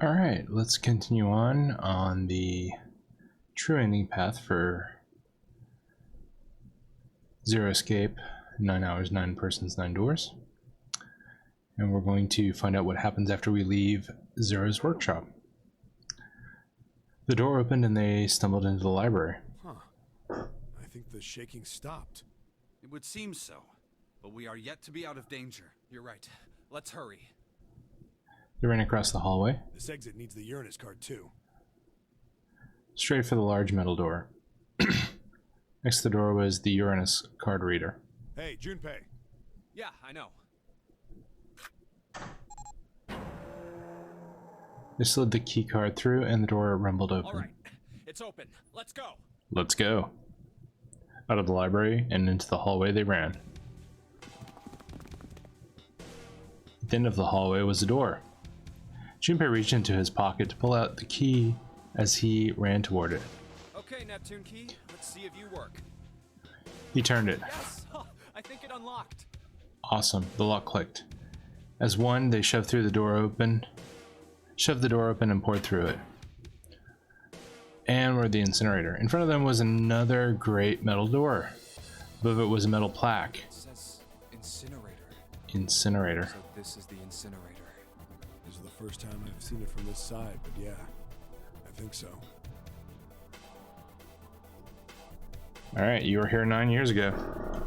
Alright, let's continue on the true ending path for Zero Escape, 9 hours, 9 persons, 9 doors. And we're going to find out what happens after we leave Zero's workshop. The door opened and they stumbled into the library. Huh. I think the shaking stopped. It would seem so, but we are yet to be out of danger. You're right. Let's hurry. They ran across the hallway. This exit needs the Uranus card too. Straight for the large metal door. Next to the door was the Uranus card reader. Hey, Junpei. Yeah, I know. They slid the key card through and the door rumbled open. All right, it's open. Let's go. Let's go. Out of the library and into the hallway they ran. At the end of the hallway was a door. Junpei reached into his pocket to pull out the key as he ran toward it. Okay, Neptune key. Let's see if you work. He turned it. Yes, I think it unlocked. Awesome. The lock clicked. As one, they shoved the door open and poured through it. And we're at the incinerator. In front of them was another great metal door. Above it was a metal plaque. It says incinerator. Incinerator. So this is the incinerator. This is the first time I've seen it from this side, but yeah, I think so. Alright, you were here 9 years ago.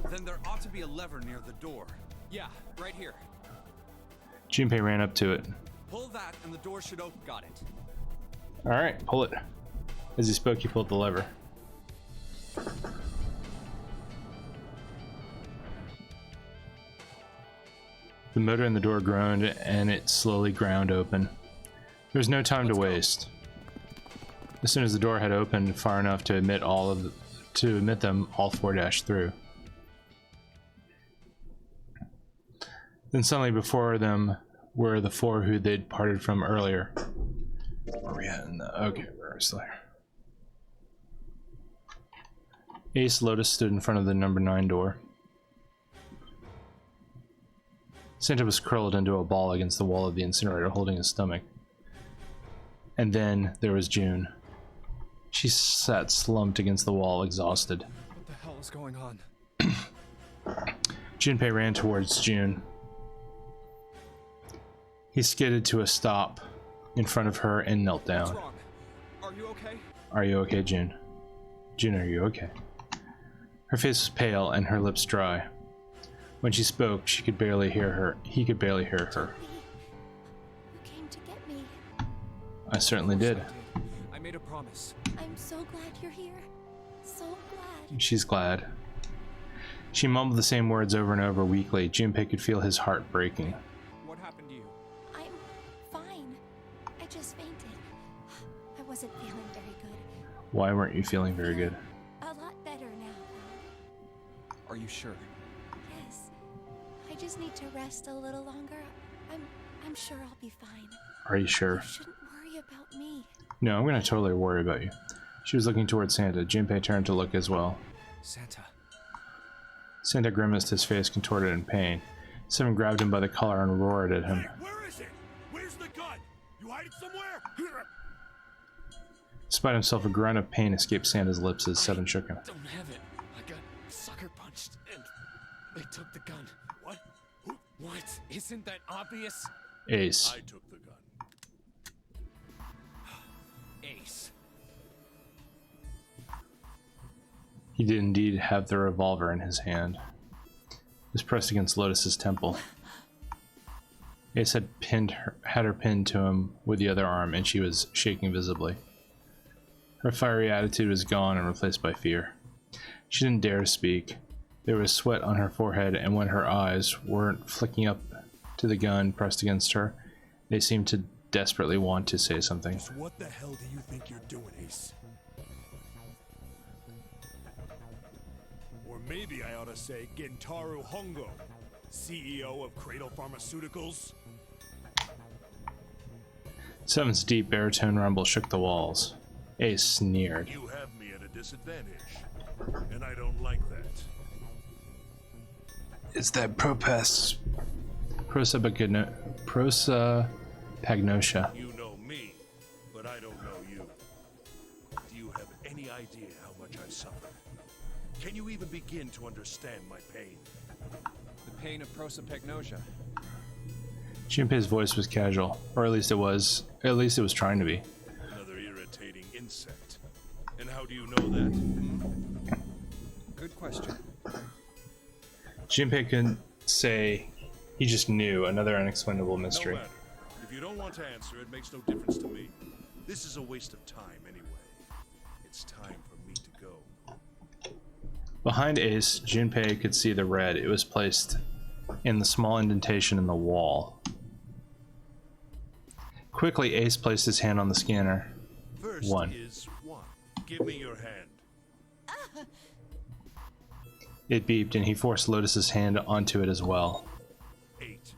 Then there ought to be a lever near the door. Yeah, right here. Junpei ran up to it. Pull that and the door should open. Got it. Alright, pull it. As he spoke, he pulled the lever. The motor in the door groaned and it slowly ground open. There was no time to waste. As soon as the door had opened far enough to admit them, all four dashed through. Then suddenly before them were the four who they'd parted from earlier. Where are we at in the... Okay, we're still here. Ace Lotus stood in front of the number 9 door. Santa was curled into a ball against the wall of the incinerator, holding his stomach. And then there was June. She sat slumped against the wall, exhausted. What the hell is going on? Junpei ran towards June. He skidded to a stop in front of her and knelt down. What's wrong? Are you okay? Are you okay, June? June, are you okay? Her face was pale and her lips dry. When she spoke, she could barely hear her. He could barely hear her. You came to get me. I certainly did. I made a promise. I'm so glad you're here. So glad. She's glad. She mumbled the same words over and over weakly. Junpei could feel his heart breaking. What happened to you? I'm fine. I just fainted. I wasn't feeling very good. Why weren't you feeling very good? A lot better now, though. Are you sure? Yes. I just need to rest a little longer. I'm sure I'll be fine. Are you sure? You shouldn't worry about me. No, I'm gonna totally worry about you. She was looking towards Santa. Junpei turned to look as well. Santa. Santa grimaced, his face contorted in pain. Seven grabbed him by the collar and roared at him. Hey, where is it? Where's the gun? You hide it somewhere? Despite himself, a grunt of pain escaped Santa's lips as Seven shook him. Don't have it. I got sucker punched and they took the gun. What? What? Isn't that obvious? Ace. I took the gun. Ace. He did indeed have the revolver in his hand. It was pressed against Lotus's temple. Ace had her pinned to him with the other arm, and she was shaking visibly. Her fiery attitude was gone and replaced by fear. She didn't dare to speak. There was sweat on her forehead, and when her eyes weren't flicking up to the gun pressed against her, they seemed to desperately want to say something. So what the hell do you think you're doing, Ace? Or maybe I ought to say Gentaro Hongo, CEO of Cradle Pharmaceuticals. Seven's deep baritone rumble shook the walls. Ace sneered. You have me at a disadvantage, and I don't like that. It's that prosopagnosia. You know me, idea how much I suffer. Can you even begin to understand my pain? The pain of prosopagnosia. Junpei's voice was casual, or at least it was trying to be. Another irritating insect. And how do you know that? Good question. Junpei couldn't say, he just knew, another unexplainable mystery. No matter. If you don't want to answer, it makes no difference to me. This is a waste of time anyway. It's time for me to go. Behind Ace, Junpei could see the red. It was placed in the small indentation in the wall. Quickly, Ace placed his hand on the scanner. First 1. is 1. Give me your hand. It beeped, and he forced Lotus's hand onto it as well. 8.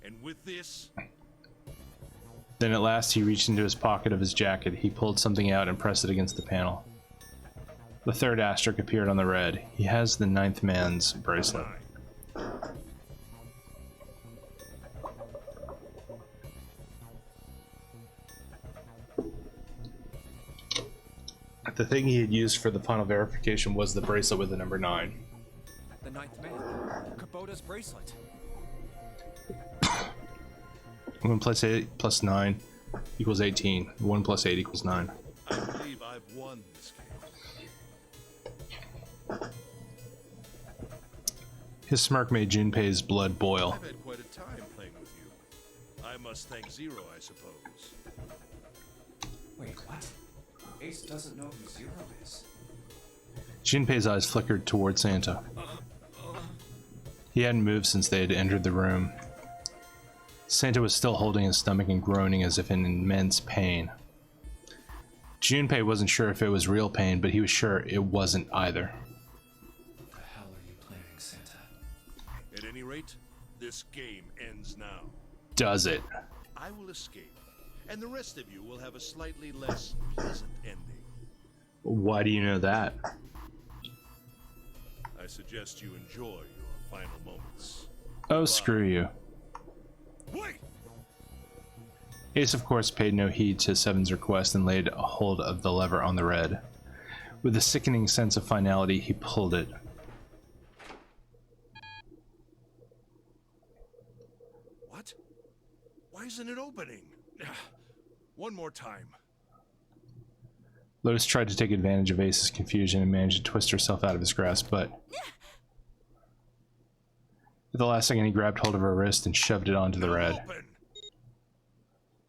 And with this, Then at last he reached into his pocket of his jacket. He pulled something out and pressed it against the panel. The third asterisk appeared on the red. He has the 9th man's bracelet. 9. The thing he had used for the final verification was the bracelet with the number 9. The 9th man. Kubota's bracelet. 1 plus 8 plus 9 equals 18. 1 plus 8 equals 9. I believe I've won this game. His smirk made Junpei's blood boil. I've had quite a time playing with you. I must thank Zero, I suppose. Wait, what? Ace doesn't know who Zero is. Junpei's eyes flickered toward Santa. He hadn't moved since they had entered the room. Santa was still holding his stomach and groaning as if in immense pain. Junpei wasn't sure if it was real pain, but he was sure it wasn't either. What the hell are you planning, Santa? At any rate, this game ends now. Does it? I will escape, and the rest of you will have a slightly less pleasant ending. Why do you know that? I suggest you enjoy your final moments. Oh, screw you. Wait! Ace, of course, paid no heed to Seven's request and laid a hold of the lever on the red. With a sickening sense of finality, he pulled it. What? Why isn't it opening? One more time. Lotus tried to take advantage of Ace's confusion and managed to twist herself out of his grasp, but at the last second he grabbed hold of her wrist and shoved it onto the red. Open.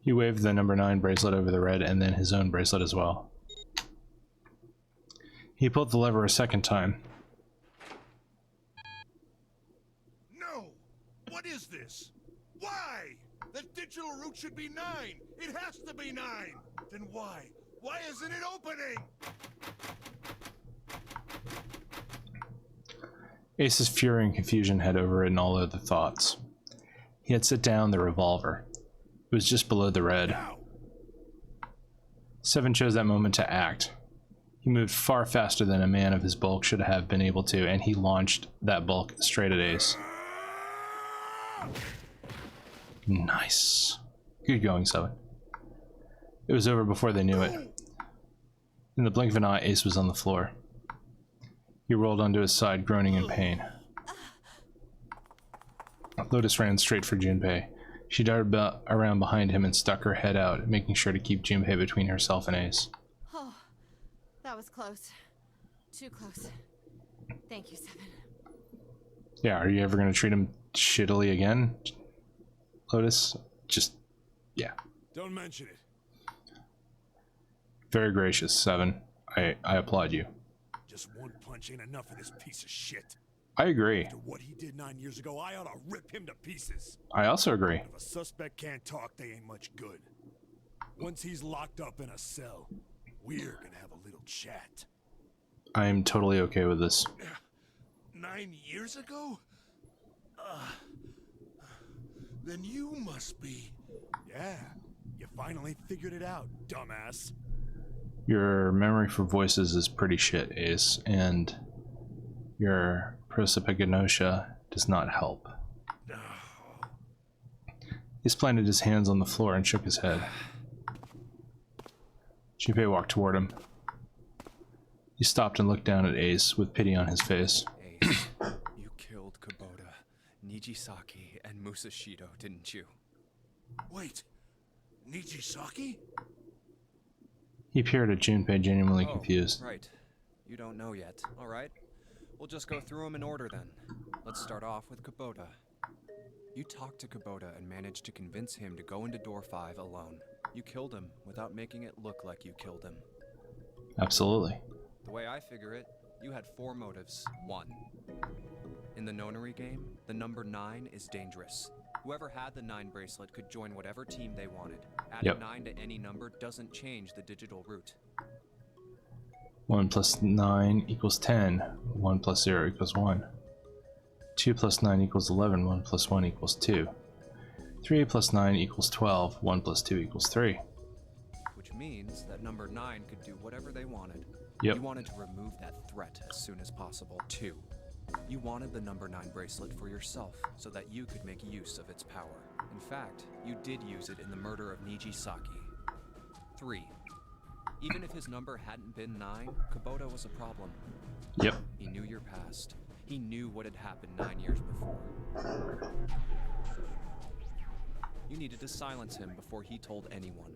He waved the number 9 bracelet over the red and then his own bracelet as well. He pulled the lever a second time. No! What is this? Why? The digital route should be 9! It has to be 9! Then why? Why isn't it opening? Ace's fury and confusion had overridden all other thoughts. He had set down the revolver. It was just below the red. Now! Seven chose that moment to act. He moved far faster than a man of his bulk should have been able to, and he launched that bulk straight at Ace. Nice. Good going, Seven. It was over before they knew it. In the blink of an eye, Ace was on the floor. He rolled onto his side, groaning in pain. Lotus ran straight for Junpei. She darted around behind him and stuck her head out, making sure to keep Junpei between herself and Ace. Oh, that was close. Too close. Thank you, Seven. Yeah, are you ever going to treat him shittily again, Lotus? Just, yeah. Don't mention it. Very gracious, Seven. I applaud you. Just one punch ain't enough for this piece of shit. I agree. After what he did 9 years ago, I ought to rip him to pieces. I also agree. If a suspect can't talk, they ain't much good. Once he's locked up in a cell, we're gonna have a little chat. I am totally okay with this. 9 years ago? Then you must be... Yeah, you finally figured it out, dumbass. Your memory for voices is pretty shit, Ace, and your prosopagnosia does not help. He planted his hands on the floor and shook his head. Junpei walked toward him. He stopped and looked down at Ace with pity on his face. Ace, you killed Kubota, Nijisaki, and Musashido, didn't you? Wait, Nijisaki? He peered at Junpei, genuinely confused. Right. You don't know yet. All right. We'll just go through them in order then. Let's start off with Kubota. You talked to Kubota and managed to convince him to go into door 5 alone. You killed him without making it look like you killed him. Absolutely. The way I figure it, you had 4 motives. 1. In the Nonary game, the number 9 is dangerous. Whoever had the 9 bracelet could join whatever team they wanted. Adding 9 to any number doesn't change the digital route. 1 plus 9 equals 10. 1 plus 0 equals 1. 2 plus 9 equals 11. 1 plus 1 equals 2. 3 plus 9 equals 12. 1 plus 2 equals 3. Which means that number 9 could do whatever they wanted. Yep. You wanted to remove that threat as soon as possible. 2. You wanted the number 9 bracelet for yourself so that you could make use of its power. In fact, you did use it in the murder of Nijisaki. 3. Even if his number hadn't been 9, Kubota was a problem. Yep. He knew your past. He knew what had happened 9 years before. You needed to silence him before he told anyone.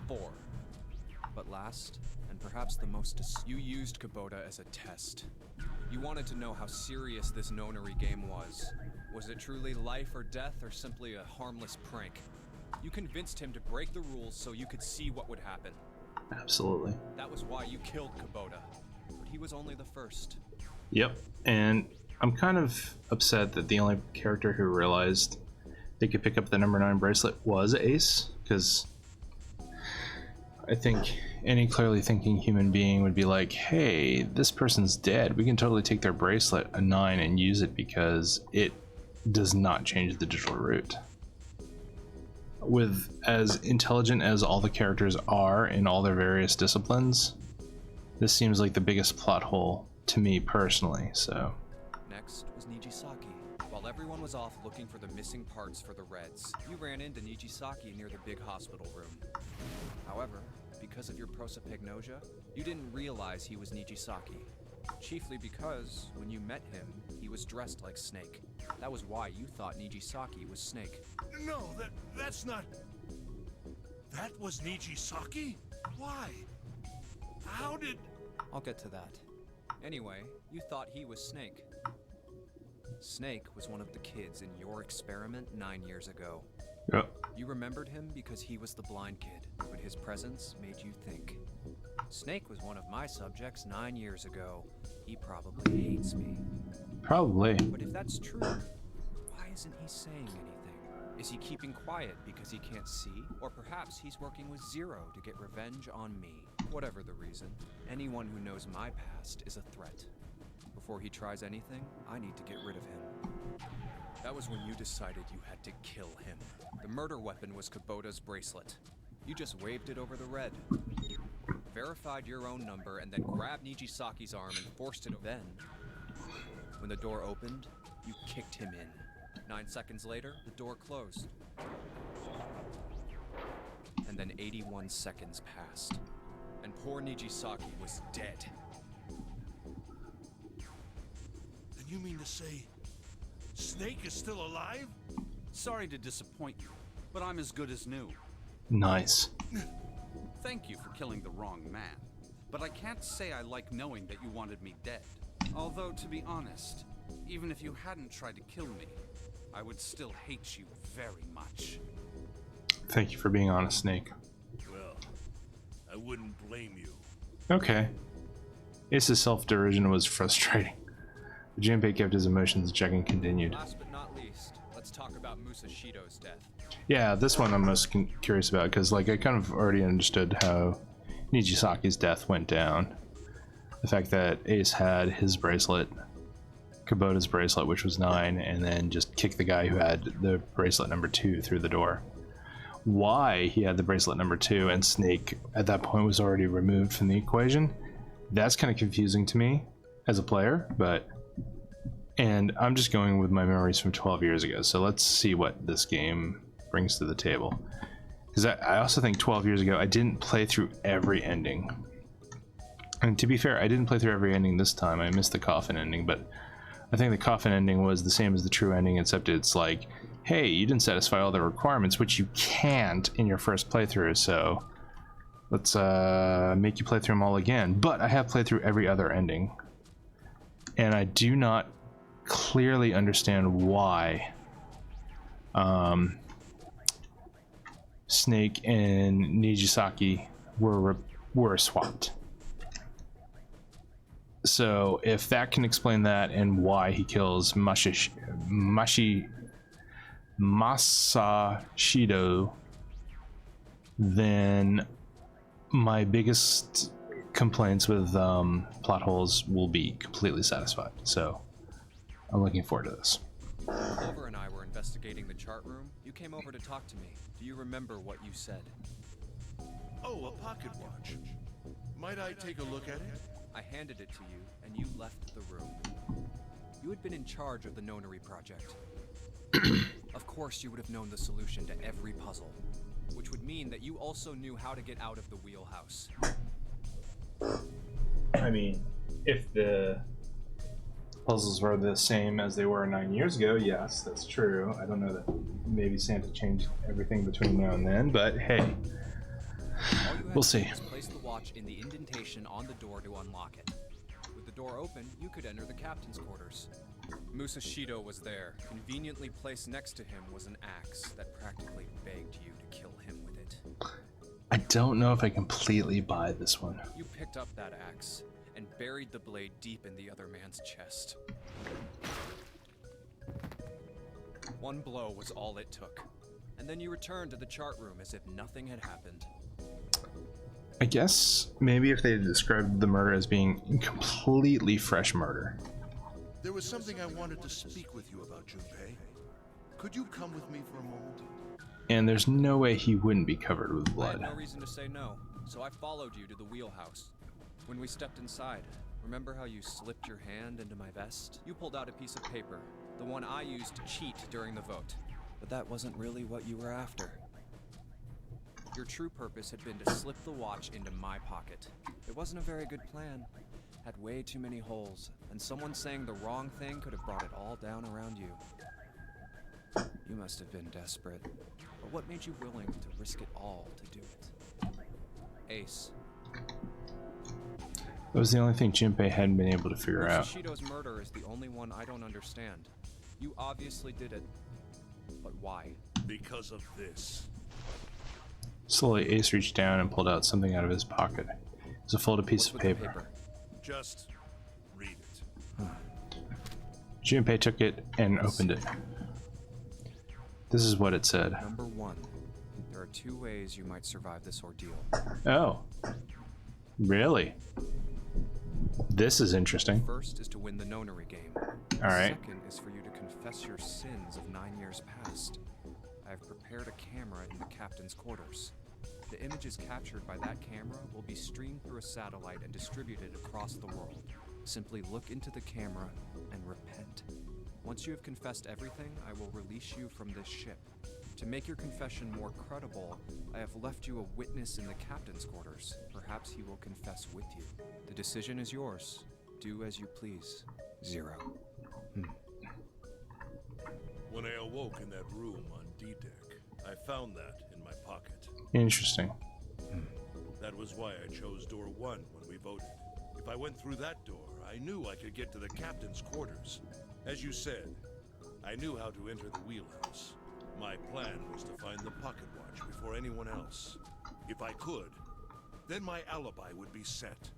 4. But last, and perhaps the most, you used Kubota as a test. You wanted to know how serious this Nonary game was. Was it truly life or death, or simply a harmless prank? You convinced him to break the rules so you could see what would happen. Absolutely. That was why you killed Kubota. But he was only the first. Yep. And I'm kind of upset that the only character who realized they could pick up the number 9 bracelet was Ace, because I think any clearly thinking human being would be like, hey, this person's dead. We can totally take their bracelet, a 9, and use it because it does not change the digital route. With as intelligent as all the characters are in all their various disciplines, this seems like the biggest plot hole to me personally, so. Next was Nijisaki. While everyone was off looking for the missing parts for the Reds, you ran into Nijisaki near the big hospital room. However, because of your prosopagnosia, you didn't realize he was Nijisaki. Chiefly because, when you met him, he was dressed like Snake. That was why you thought Nijisaki was Snake. No, that's not... That was Nijisaki? Why? How did... I'll get to that. Anyway, you thought he was Snake. Snake was one of the kids in your experiment 9 years ago. Yep. You remembered him because he was the blind kid, but his presence made you think. Snake was one of my subjects 9 years ago. He probably hates me. Probably. But if that's true, why isn't he saying anything? Is he keeping quiet because he can't see? Or perhaps he's working with Zero to get revenge on me. Whatever the reason, anyone who knows my past is a threat. Before he tries anything, I need to get rid of him. That was when you decided you had to kill him. The murder weapon was Kubota's bracelet. You just waved it over the red. Verified your own number and then grabbed Nijisaki's arm and forced it. Then, when the door opened, you kicked him in. 9 seconds later, the door closed. And then 81 seconds passed. And poor Nijisaki was dead. Then you mean to say... Snake is still alive? Sorry to disappoint you, but I'm as good as new. Nice. Thank you for killing the wrong man. But I can't say I like knowing that you wanted me dead. Although, to be honest, even if you hadn't tried to kill me, I would still hate you very much. Thank you for being honest, Snake. Well, I wouldn't blame you. Okay. Ace's self-derision was frustrating. Junpei kept his emotions in check and continued. Last but not least, let's talk about Musashido's death. Yeah, this one I'm most curious about, because like I kind of already understood how Nijisaki's death went down. The fact that Ace had his bracelet, Kubota's bracelet, which was 9, and then just kicked the guy who had the bracelet number 2 through the door. Why he had the bracelet number 2 and Snake at that point was already removed from the equation, that's kind of confusing to me as a player, but... And I'm just going with my memories from 12 years ago, so let's see what this game brings to the table. Because I also think 12 years ago, I didn't play through every ending. And to be fair, I didn't play through every ending this time. I missed the coffin ending, but I think the coffin ending was the same as the true ending, except it's like, hey, you didn't satisfy all the requirements, which you can't in your first playthrough, so let's make you play through them all again. But I have played through every other ending, and I do not clearly understand why Snake and Nijisaki were swapped. So if that can explain that and why he kills Masashido, then my biggest complaints with plot holes will be completely satisfied. So I'm looking forward to this. Clover and I were investigating the chart room. You came over to talk to me. Do you remember what you said? Oh, a pocket watch. Might I take a look at it? I handed it to you, and you left the room. You had been in charge of the Nonary project. Of course, you would have known the solution to every puzzle, which would mean that you also knew how to get out of the wheelhouse. I mean, if the puzzles were the same as they were 9 years ago, yes, that's true. I don't know that maybe Santa changed everything between now and then, but hey, we'll see. Place the watch in the indentation on the door to unlock it. With the door open, you could enter the captain's quarters. Musashido was there. Conveniently placed next to him was an axe that practically begged you to kill him with it. I don't know if I completely buy this one. You picked up that axe and buried the blade deep in the other man's chest. One blow was all it took. And then you returned to the chart room as if nothing had happened. I guess maybe if they had described the murder as being completely fresh murder. There was something I wanted to speak with you about, Junpei. Could you come with me for a moment? And there's no way he wouldn't be covered with I blood. had no reason to say no, so I followed you to the wheelhouse. When we stepped inside, remember how you slipped your hand into my vest? You pulled out a piece of paper, the one I used to cheat during the vote. But that wasn't really what you were after. Your true purpose had been to slip the watch into my pocket. It wasn't a very good plan. Had way too many holes, and someone saying the wrong thing could have brought it all down around you. You must have been desperate. But what made you willing to risk it all to do it? Ace. That was the only thing Junpei hadn't been able to figure out. Musashido's murder is the only one I don't understand. You obviously did it. But why? Because of this. Slowly, Ace reached down and pulled out something out of his pocket. It was a folded piece of paper. Just read it. Junpei took it and opened it. This is what it said. Number 1. There are 2 ways you might survive this ordeal. Oh. Really? This is interesting. First is to win the Nonary game. Alright. Second is for you to confess your sins of 9 years past. I have prepared a camera in the captain's quarters. The images captured by that camera will be streamed through a satellite and distributed across the world. Simply look into the camera and repent. Once you have confessed everything, I will release you from this ship. To make your confession more credible, I have left you a witness in the captain's quarters. Perhaps he will confess with you. The decision is yours. Do as you please. 0. When I awoke in that room on D-Deck, I found that in my pocket. Interesting. That was why I chose door 1 when we voted. If I went through that door, I knew I could get to the captain's quarters. As you said, I knew how to enter the wheelhouse. My plan was to find the pocket watch before anyone else. If I could, then my alibi would be set.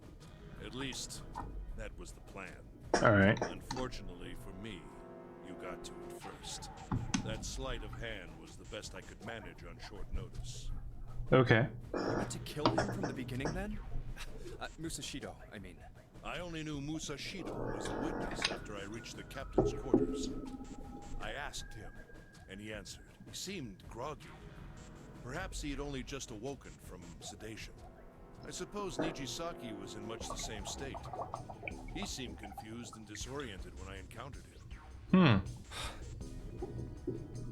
At least, that was the plan. Alright. Unfortunately for me, you got to it first. That sleight of hand was the best I could manage on short notice. Okay. You meant to kill him from the beginning then? Musashido, I mean. I only knew Musashido was a witness after I reached the captain's quarters. I asked him, and he answered. He seemed groggy. Perhaps he had only just awoken from sedation. I suppose Nijisaki was in much the same state. He seemed confused and disoriented when I encountered him.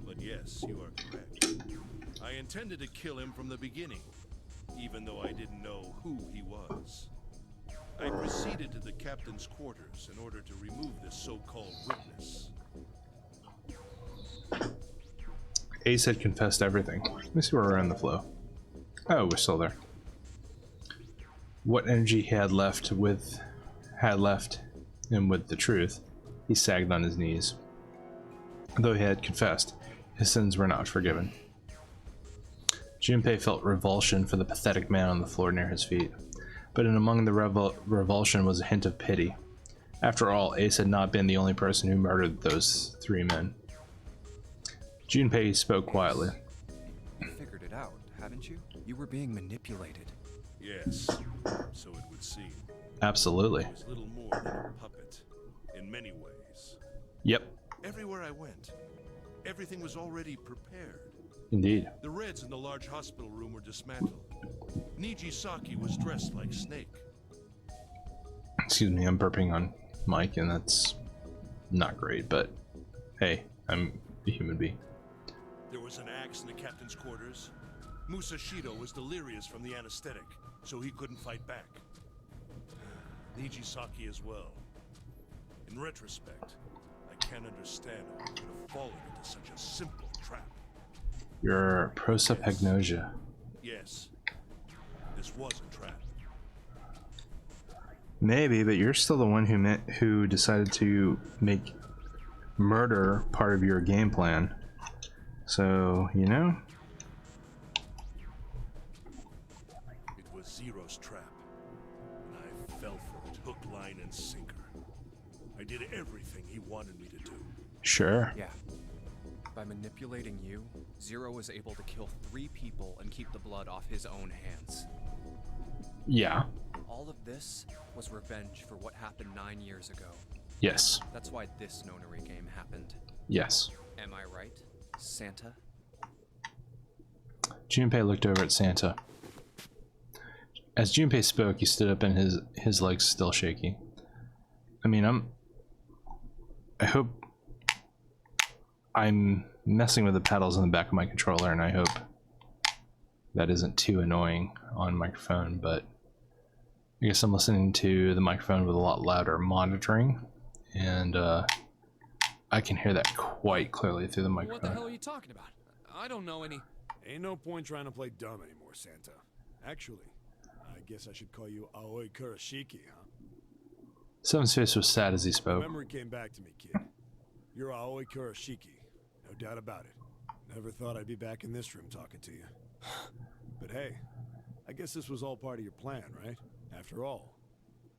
But yes, you are correct. I intended to kill him from the beginning, even though I didn't know who he was. I proceeded to the captain's quarters in order to remove this so-called witness. Ace had confessed everything. Let me see where we're in the flow. Oh, we're still there. What energy he had left him with the truth, he sagged on his knees. Though he had confessed, his sins were not forgiven. Junpei felt revulsion for the pathetic man on the floor near his feet, but in among the revulsion was a hint of pity. After all, Ace had not been the only person who murdered those 3 men. Junpei spoke quietly. You figured it out, haven't you? You were being manipulated. Yes, so it would seem. Absolutely. It was little more than a puppet, in many ways. Yep. Everywhere I went, everything was already prepared. Indeed. The Reds in the large hospital room were dismantled. Nijisaki was dressed like Snake. Excuse me, I'm burping on mic, and that's not great, but hey, I'm a human being. There was an axe in the captain's quarters. Musashido was delirious from the anesthetic, so he couldn't fight back. Nijisaki as well. In retrospect, I can't understand how I could have fallen into such a simple trap. Your prosopagnosia. Yes, this was a trap. Maybe, but you're still the one who decided to make murder part of your game plan. So, you know? It was Zero's trap, and I fell for it, hook, line, and sinker. I did everything he wanted me to do. Sure. Yeah. By manipulating you, Zero was able to kill 3 people and keep the blood off his own hands. Yeah. All of this was revenge for what happened 9 years ago. Yes. That's why this Nonary game happened. Yes. Am I right, Santa? Junpei looked over at Santa. As Junpei spoke, he stood up and his legs still shaky. I mean, I hope I'm messing with the pedals in the back of my controller, and I hope that isn't too annoying on microphone, but I guess I'm listening to the microphone with a lot louder monitoring, and I can hear that quite clearly through the microphone. What the hell are you talking about? I don't know any... Ain't no point trying to play dumb anymore, Santa. Actually, I guess I should call you Aoi Kurashiki, huh? Seven's face was sad as he spoke. Memory came back to me, kid. You're Aoi Kurashiki, no doubt about it. Never thought I'd be back in this room talking to you. But hey, I guess this was all part of your plan, right? After all,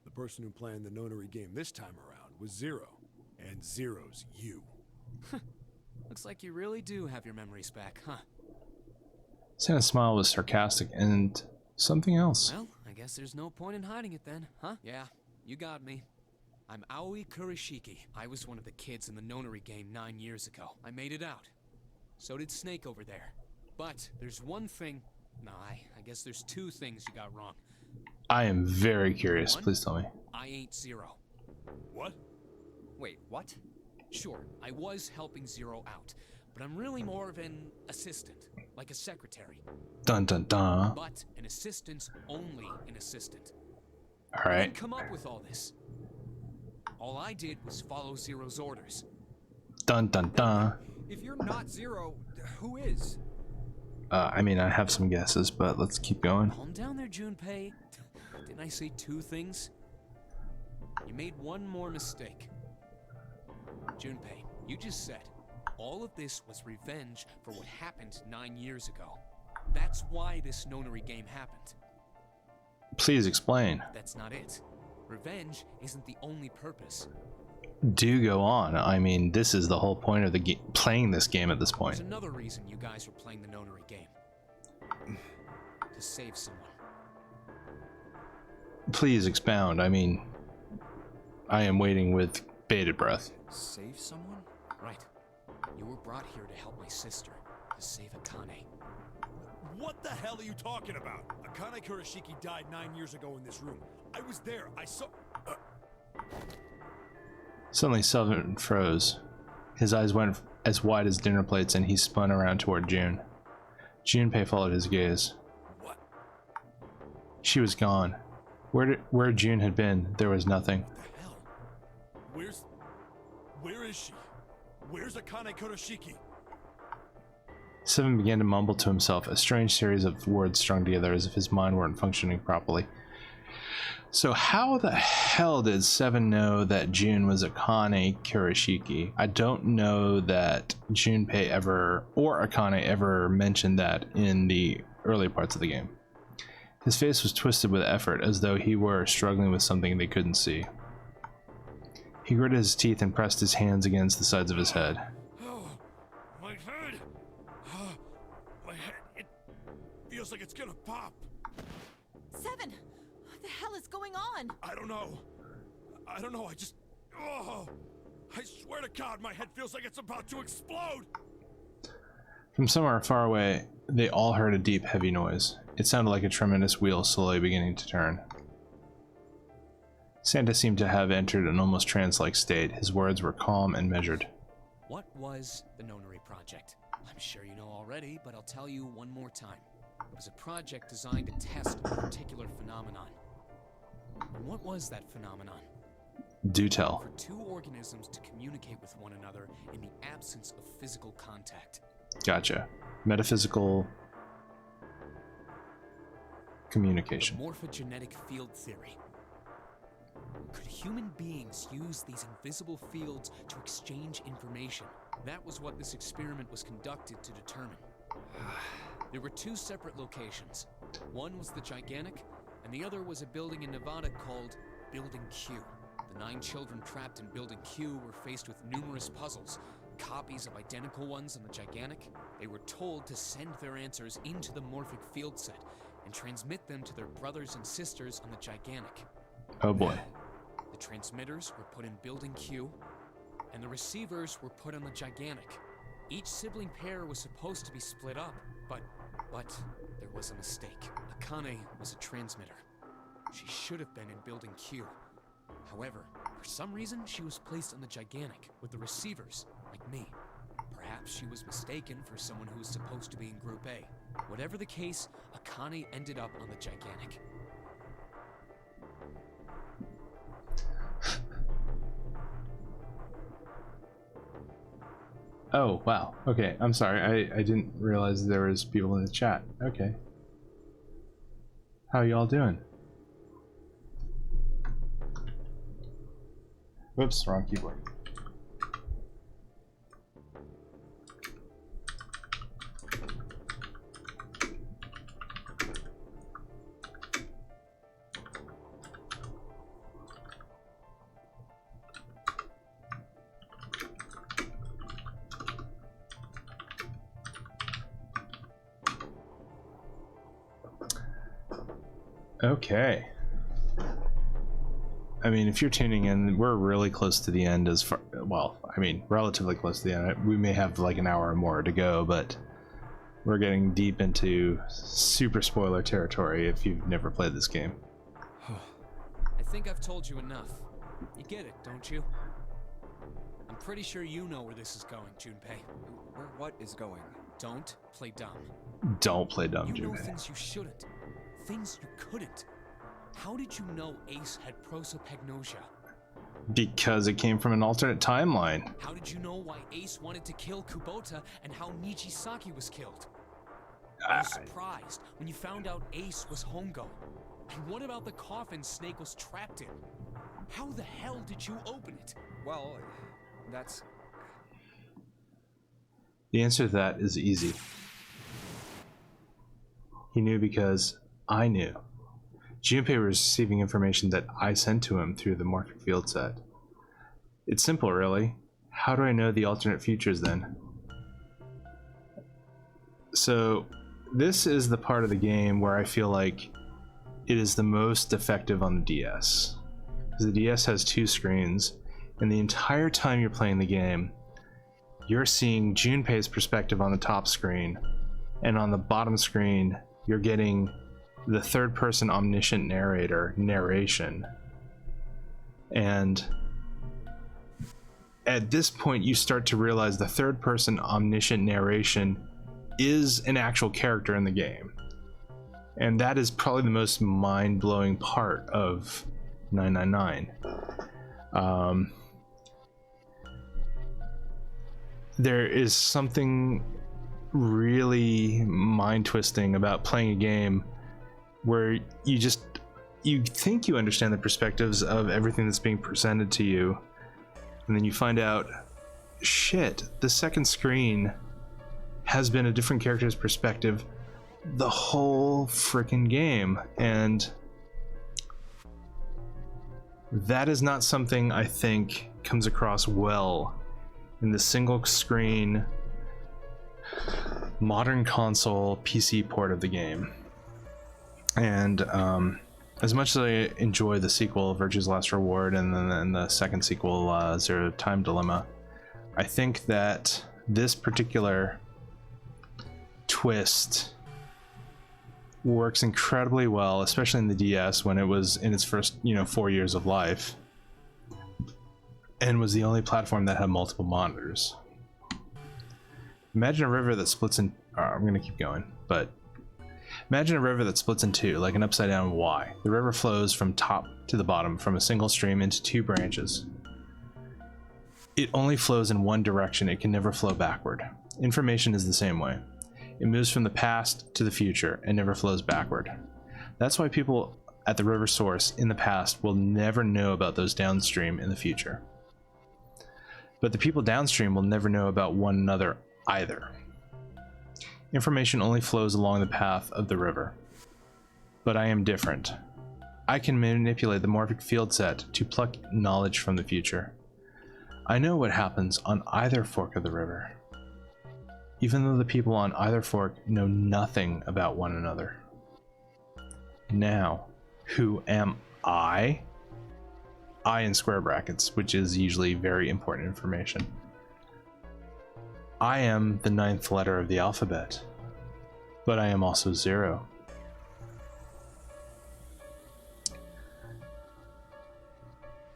the person who planned the Nonary game this time around was Zero, and Zero's you. Looks like you really do have your memories back, huh? Santa's smile was sarcastic and something else. Well, I guess there's no point in hiding it then, huh? Yeah, you got me. I'm Aoi Kurashiki. I was one of the kids in the Nonary game 9 years ago. I made it out. So did Snake over there. But there's one thing... No, I guess there's 2 things you got wrong. I am very curious. One, Please tell me. I ain't Zero. What? Wait, what? Sure, I was helping Zero out, but I'm really more of an assistant, like a secretary. Dun dun dun. But an assistant's only an assistant. All I right. didn't come up with all this. All I did was follow Zero's orders. Dun dun dun. If you're not Zero, who is? I mean, I have some guesses, but let's keep going. Calm down there, Junpei. Didn't I say 2 things? You made one more mistake. Junpei, you just said all of this was revenge for what happened 9 years ago. That's why this Nonary game happened. Please explain. That's not it. Revenge isn't the only purpose. Do go on. I mean, this is the whole point of the playing this game at this point. There's another reason you guys were playing the Nonary game. To save someone. Please expound. I mean, I am waiting with bated breath. Save someone? Right. You were brought here to help my sister, to save Akane. What the hell are you talking about? Akane Kurashiki died 9 years ago in this room. I was there. I saw... Suddenly, Sylvan froze. His eyes went as wide as dinner plates, and he spun around toward June. Junpei followed his gaze. What? She was gone. Where June had been, there was nothing. What the hell? Where is she? Where's Akane Kuroshiki? Seven began to mumble to himself, a strange series of words strung together as if his mind weren't functioning properly. So how the hell did Seven know that June was Akane Kuroshiki? I don't know that Junpei ever, or Akane ever mentioned that in the early parts of the game. His face was twisted with effort, as though he were struggling with something they couldn't see. He gritted his teeth and pressed his hands against the sides of his head. Oh, my head! My head, it feels like it's gonna pop. Seven! What the hell is going on? I don't know. I just... Oh! I swear to God, my head feels like it's about to explode! From somewhere far away, they all heard a deep, heavy noise. It sounded like a tremendous wheel slowly beginning to turn. Santa seemed to have entered an almost trance-like state. His words were calm and measured. What was the Nonary Project? I'm sure you know already, but I'll tell you one more time. It was a project designed to test a particular phenomenon. And what was that phenomenon? Do tell. For two organisms to communicate with one another in the absence of physical contact. Gotcha. Metaphysical communication. The morphogenetic field theory. Could human beings use these invisible fields to exchange information? That was what this experiment was conducted to determine. There were two separate locations. One was the Gigantic, and the other was a building in Nevada called Building Q. The 9 children trapped in Building Q were faced with numerous puzzles, copies of identical ones on the Gigantic. They were told to send their answers into the morphic field set and transmit them to their brothers and sisters on the Gigantic. Oh boy. The transmitters were put in Building Q, and the receivers were put on the Gigantic. Each sibling pair was supposed to be split up, but there was a mistake. Akane was a transmitter. She should have been in Building Q. However, for some reason, she was placed on the Gigantic with the receivers, like me. Perhaps she was mistaken for someone who was supposed to be in Group A. Whatever the case, Akane ended up on the Gigantic. Oh, wow. Okay, I'm sorry. I didn't realize there was people in the chat. Okay. How y'all doing? Whoops, wrong keyboard. Okay. I mean, if you're tuning in, we're really close to the end as far, well, I mean, relatively close to the end. We may have like an hour or more to go, but we're getting deep into super spoiler territory if you've never played this game. I think I've told you enough. You get it, don't you? I'm pretty sure you know where this is going, Junpei. Where what is going? Don't play dumb. Don't play dumb, You know Junpei. things you shouldn't. Things you couldn't. How did you know Ace had prosopagnosia? Because it came from an alternate timeline. How did you know why Ace wanted to kill Kubota and how Nijisaki was killed? I was surprised when you found out Ace was Hongo. And what about the coffin Snake was trapped in? How the hell did you open it? Well, that's... The answer to that is easy. He knew because I knew. Junpei was receiving information that I sent to him through the morphic field set. It's simple, really. How do I know the alternate futures then? So, this is the part of the game where I feel like it is the most effective on the DS. Because the DS has 2 screens, and the entire time you're playing the game, you're seeing Junpei's perspective on the top screen, and on the bottom screen, you're getting the third-person omniscient narrator narration. And at this point, you start to realize the third-person omniscient narration is an actual character in the game. And that is probably the most mind-blowing part of 999. There is something really mind-twisting about playing a game where you think you understand the perspectives of everything that's being presented to you, and then you find out, shit, the second screen has been a different character's perspective the whole freaking game. And that is not something I think comes across well in the single screen modern console PC port of the game. And as much as I enjoy the sequel, Virtue's Last Reward, and then the second sequel, Zero Time Dilemma, I think that this particular twist works incredibly well, especially in the DS when it was in its first 4 years of life and was the only platform that had multiple monitors. Imagine a river that splits in I'm gonna keep going, but imagine a river that splits in two, like an upside down Y. The river flows from top to the bottom from a single stream into two branches. It only flows in one direction. It can never flow backward. Information is the same way. It moves from the past to the future and never flows backward. That's why people at the river source in the past will never know about those downstream in the future. But the people downstream will never know about one another either. Information only flows along the path of the river. But I am different. I can manipulate the morphic field set to pluck knowledge from the future. I know what happens on either fork of the river, even though the people on either fork know nothing about one another. Now, who am I? I in square brackets, which is usually very important information. I am the 9th letter of the alphabet, but I am also 0.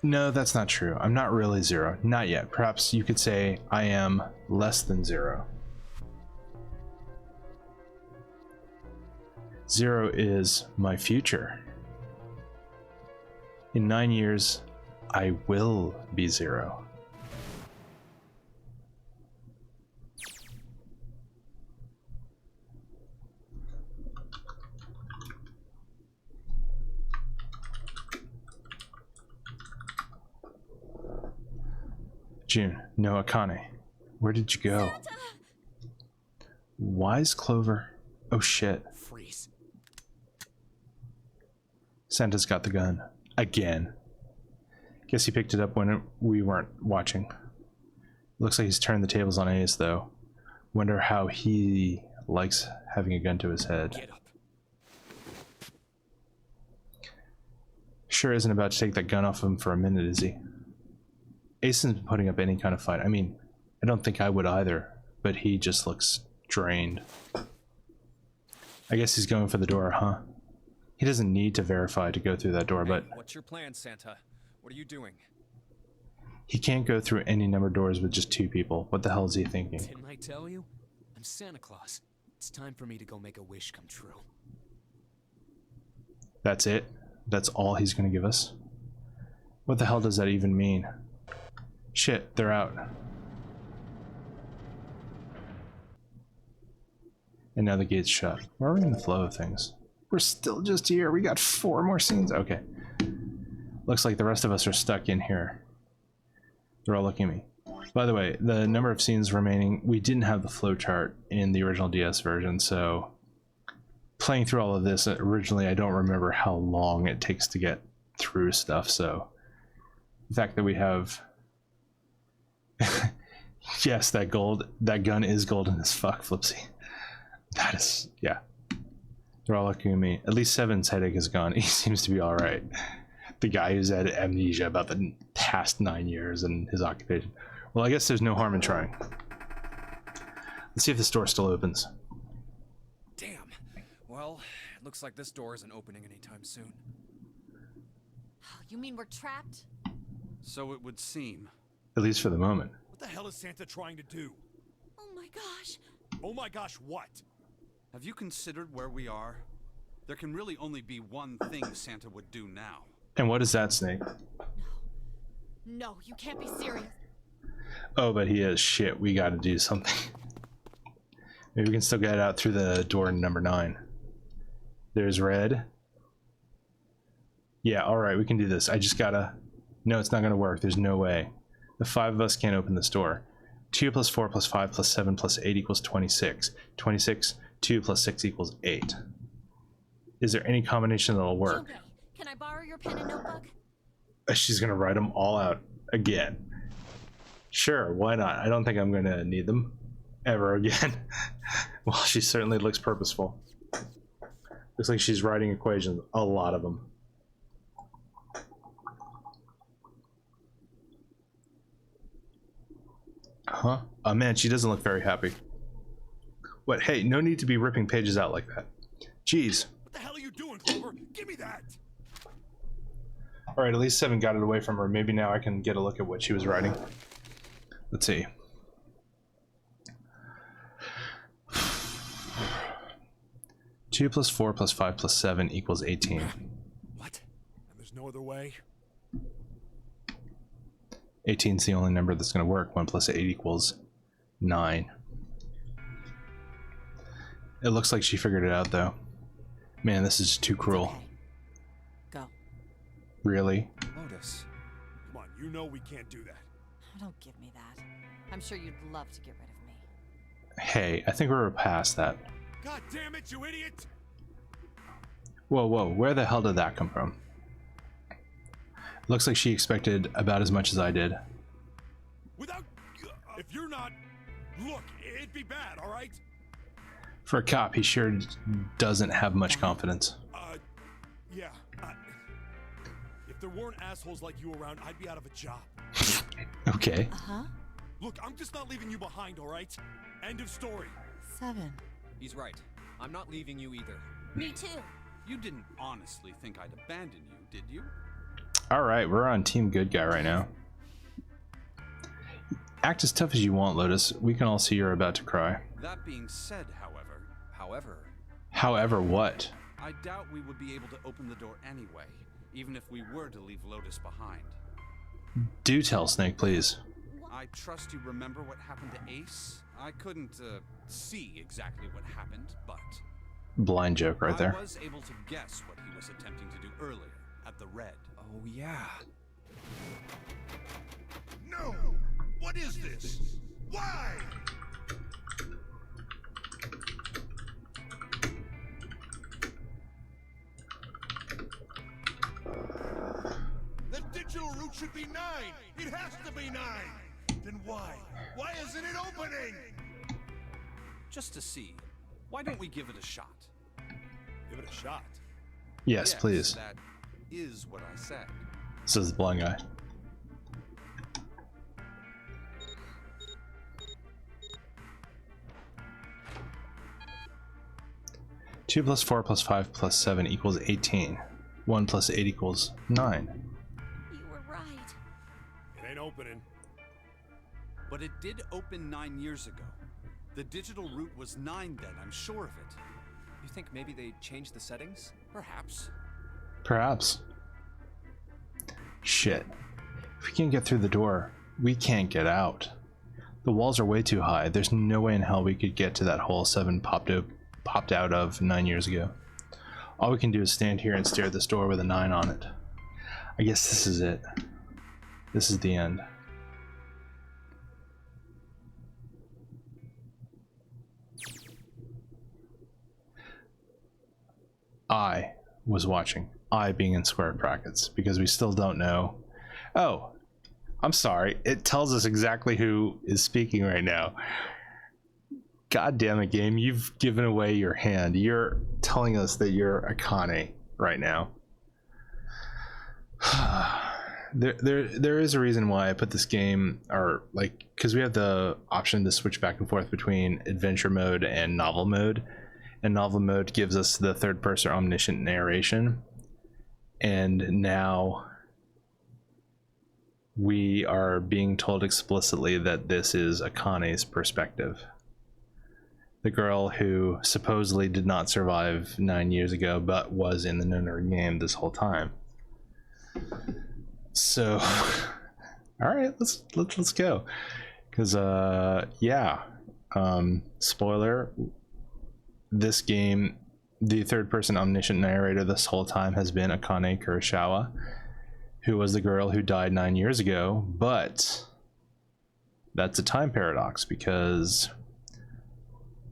No, that's not true. I'm not really 0. Not yet. Perhaps you could say I am less than 0. 0 is my future. In 9 years, I will be 0. June, no, Akane. Where did you go? Santa! Wise Clover. Oh shit. Freeze. Santa's got the gun. Again. Guess he picked it up when we weren't watching. Looks like he's turned the tables on Ace, though. Wonder how he likes having a gun to his head. Get up. Sure isn't about to take that gun off him for a minute, is he? Ace isn't putting up any kind of fight. I mean, I don't think I would either, but he just looks drained. I guess he's going for the door, huh? He doesn't need to verify to go through that door, but What's your plan, Santa? What are you doing? he can't go through any number of doors with just 2 people. What the hell is he thinking? Didn't I tell you? I'm Santa Claus. It's time for me to go make a wish come true. That's it? That's all he's gonna give us? What the hell does that even mean? Shit, they're out. And now the gate's shut. Where are we in the flow of things? We're still just here. We got 4 more scenes. Okay. Looks like the rest of us are stuck in here. They're all looking at me. By the way, the number of scenes remaining, we didn't have the flowchart in the original DS version, so playing through all of this, originally I don't remember how long it takes to get through stuff, so the fact that we have yes, that gun is golden as fuck, Flipsy. That is, yeah. They're all looking at me. At least Seven's headache is gone. He seems to be all right. The guy who's had amnesia about the past 9 years and his occupation. Well, I guess there's no harm in trying. Let's see if this door still opens. Damn. Well, it looks like this door isn't opening anytime soon. You mean we're trapped? So it would seem. At least for the moment. What the hell is Santa trying to do? Oh my gosh. Oh my gosh, what? Have you considered where we are? There can really only be one thing Santa would do now. And what is that, Snake? No, you can't be serious. Oh, but he is. Shit, we gotta do something. Maybe we can still get out through the door in number 9. There's red. Yeah, alright, we can do this. I just gotta... No, it's not gonna work. There's no way. The 5 of us can't open this door. 2 plus 4 plus 5 plus 7 plus 8 equals 26. 26, 2 plus 6 equals 8. Is there any combination that'll work? Junpei, can I borrow your pen and notebook? She's gonna write them all out again. Sure, why not? I don't think I'm gonna need them ever again. Well, she certainly looks purposeful. Looks like she's writing equations, a lot of them. Huh? Oh man, she doesn't look very happy. What? Hey, no need to be ripping pages out like that. Jeez. What the hell are you doing, Clover? Give me that! Alright, at least 7 got it away from her. Maybe now I can get a look at what she was writing. Let's see. Two plus 4 plus 5 plus 7 equals 18. What? And there's no other way? 18 is the only number that's going to work. 1 plus 8 equals 9. It looks like she figured it out, though. Man, this is too cruel. Okay. Go. Really? Lotus. Come on, you know we can't do that. Don't give me that. I'm sure you'd love to get rid of me. Hey, I think we're past that. God damn it, you idiot! Whoa, whoa, where the hell did that come from? Looks like she expected about as much as I did. Without... if you're not... Look, it'd be bad, alright? For a cop, he sure doesn't have much confidence. Yeah. If there weren't assholes like you around, I'd be out of a job. Okay. Uh-huh. Look, I'm just not leaving you behind, alright? End of story. 7. He's right. I'm not leaving you either. Me too. You didn't honestly think I'd abandon you, did you? Alright, we're on team good guy right now. Act as tough as you want, Lotus. We can all see you're about to cry. That being said, However, what? I doubt we would be able to open the door anyway, even if we were to leave Lotus behind. Do tell, Snake, please. I trust you remember what happened to Ace? I couldn't see exactly what happened, but... Blind joke right there. I was able to guess what he was attempting to do earlier, at the Red. Oh, yeah. No! What is this? Why? The digital route should be 9! It has to be 9! Then why? Why isn't it opening? Just to see, why don't we give it a shot? Give it a shot. Yes, please. That is what I said. Says the blind guy. Two plus 4 plus 5 plus 7 equals 18. 1 plus 8 equals 9. You were right. It ain't opening. But it did open 9 years ago. The digital route was 9 then, I'm sure of it. You think maybe they changed the settings? Perhaps. Perhaps. Shit. If we can't get through the door, we can't get out. The walls are way too high. There's no way in hell we could get to that hole 7 popped out of 9 years ago. All we can do is stand here and stare at this door with a 9 on it. I guess this is it. This is the end. I was watching. I being in square brackets, because we still don't know. Oh, I'm sorry. It tells us exactly who is speaking right now. God damn it, game. You've given away your hand. You're telling us that you're Akane right now. There is a reason why I put this game, or like, because we have the option to switch back and forth between adventure mode and novel mode. And novel mode gives us the third person omniscient narration. And now we are being told explicitly that this is Akane's perspective. The girl who supposedly did not survive 9 years ago, but was in the Nonary game this whole time. So, all right, let's go. Because yeah, spoiler. This game, the third-person omniscient narrator this whole time has been Akane Kurosawa, who was the girl who died 9 years ago, but that's a time paradox because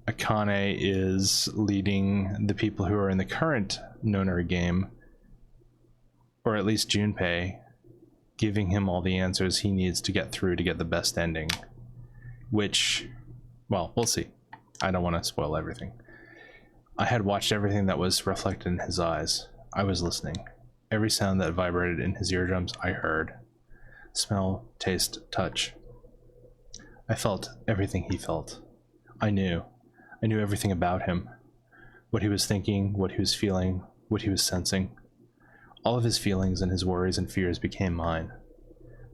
Akane is leading the people who are in the current Nonary game, or at least Junpei, giving him all the answers he needs to get through to get the best ending, which, well, we'll see. I don't want to spoil everything. I had watched everything that was reflected in his eyes. I was listening. Every sound that vibrated in his eardrums, I heard. Smell, taste, touch. I felt everything he felt. I knew everything about him. What he was thinking, what he was feeling, what he was sensing. All of his feelings and his worries and fears became mine.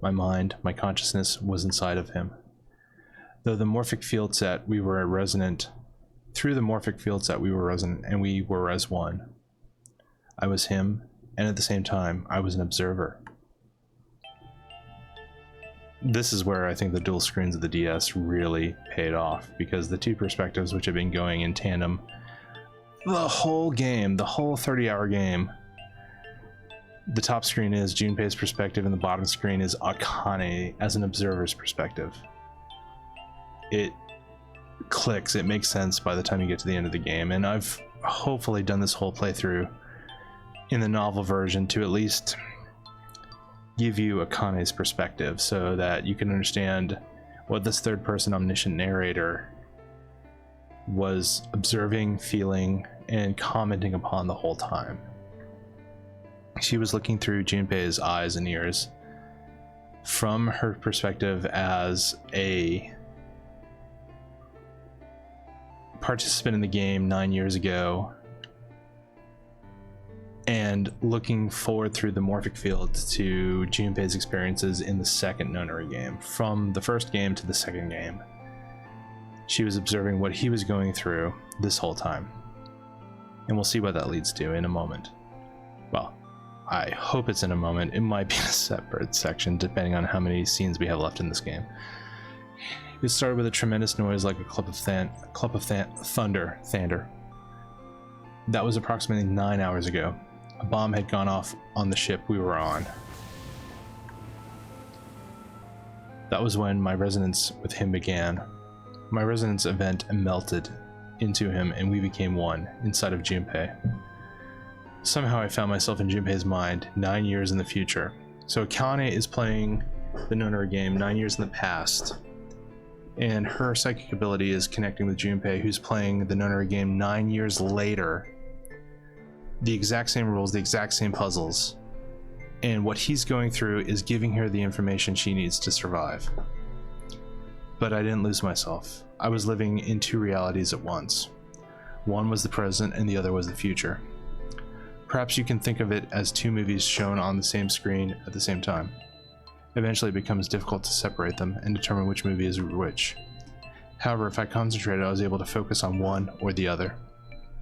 My mind, my consciousness was inside of him. Through the morphic field set, we were resonant, and we were as one. I was him, and at the same time, I was an observer. This is where I think the dual screens of the DS really paid off, because the two perspectives which have been going in tandem the whole game, the whole 30-hour game, the top screen is Junpei's perspective and the bottom screen is Akane as an observer's perspective. It clicks, it makes sense by the time you get to the end of the game, and I've hopefully done this whole playthrough in the novel version to at least give you Akane's perspective so that you can understand what this third-person omniscient narrator was observing, feeling, and commenting upon the whole time. She was looking through Junpei's eyes and ears from her perspective as a participant in the game 9 years ago, and looking forward through the morphic field to Junpei's experiences in the second Nonary game. From the first game to the second game, she was observing what he was going through this whole time. And we'll see what that leads to in a moment. Well, I hope it's in a moment. It might be in a separate section, depending on how many scenes we have left in this game. It started with a tremendous noise like a clap of thunder. That was approximately 9 hours ago. A bomb had gone off on the ship we were on. That was when my resonance with him began. My resonance event melted into him and we became one inside of Junpei. Somehow I found myself in Junpei's mind 9 years in the future. So Akane is playing the Nonary game 9 years in the past, and her psychic ability is connecting with Junpei, who's playing the Nonary game 9 years later. The exact same rules, the exact same puzzles, and what he's going through is giving her the information she needs to survive. But I didn't lose myself. I was living in two realities at once. One was the present and the other was the future. Perhaps you can think of it as two movies shown on the same screen at the same time. Eventually it becomes difficult to separate them and determine which movie is which. However, if I concentrated, I was able to focus on one or the other.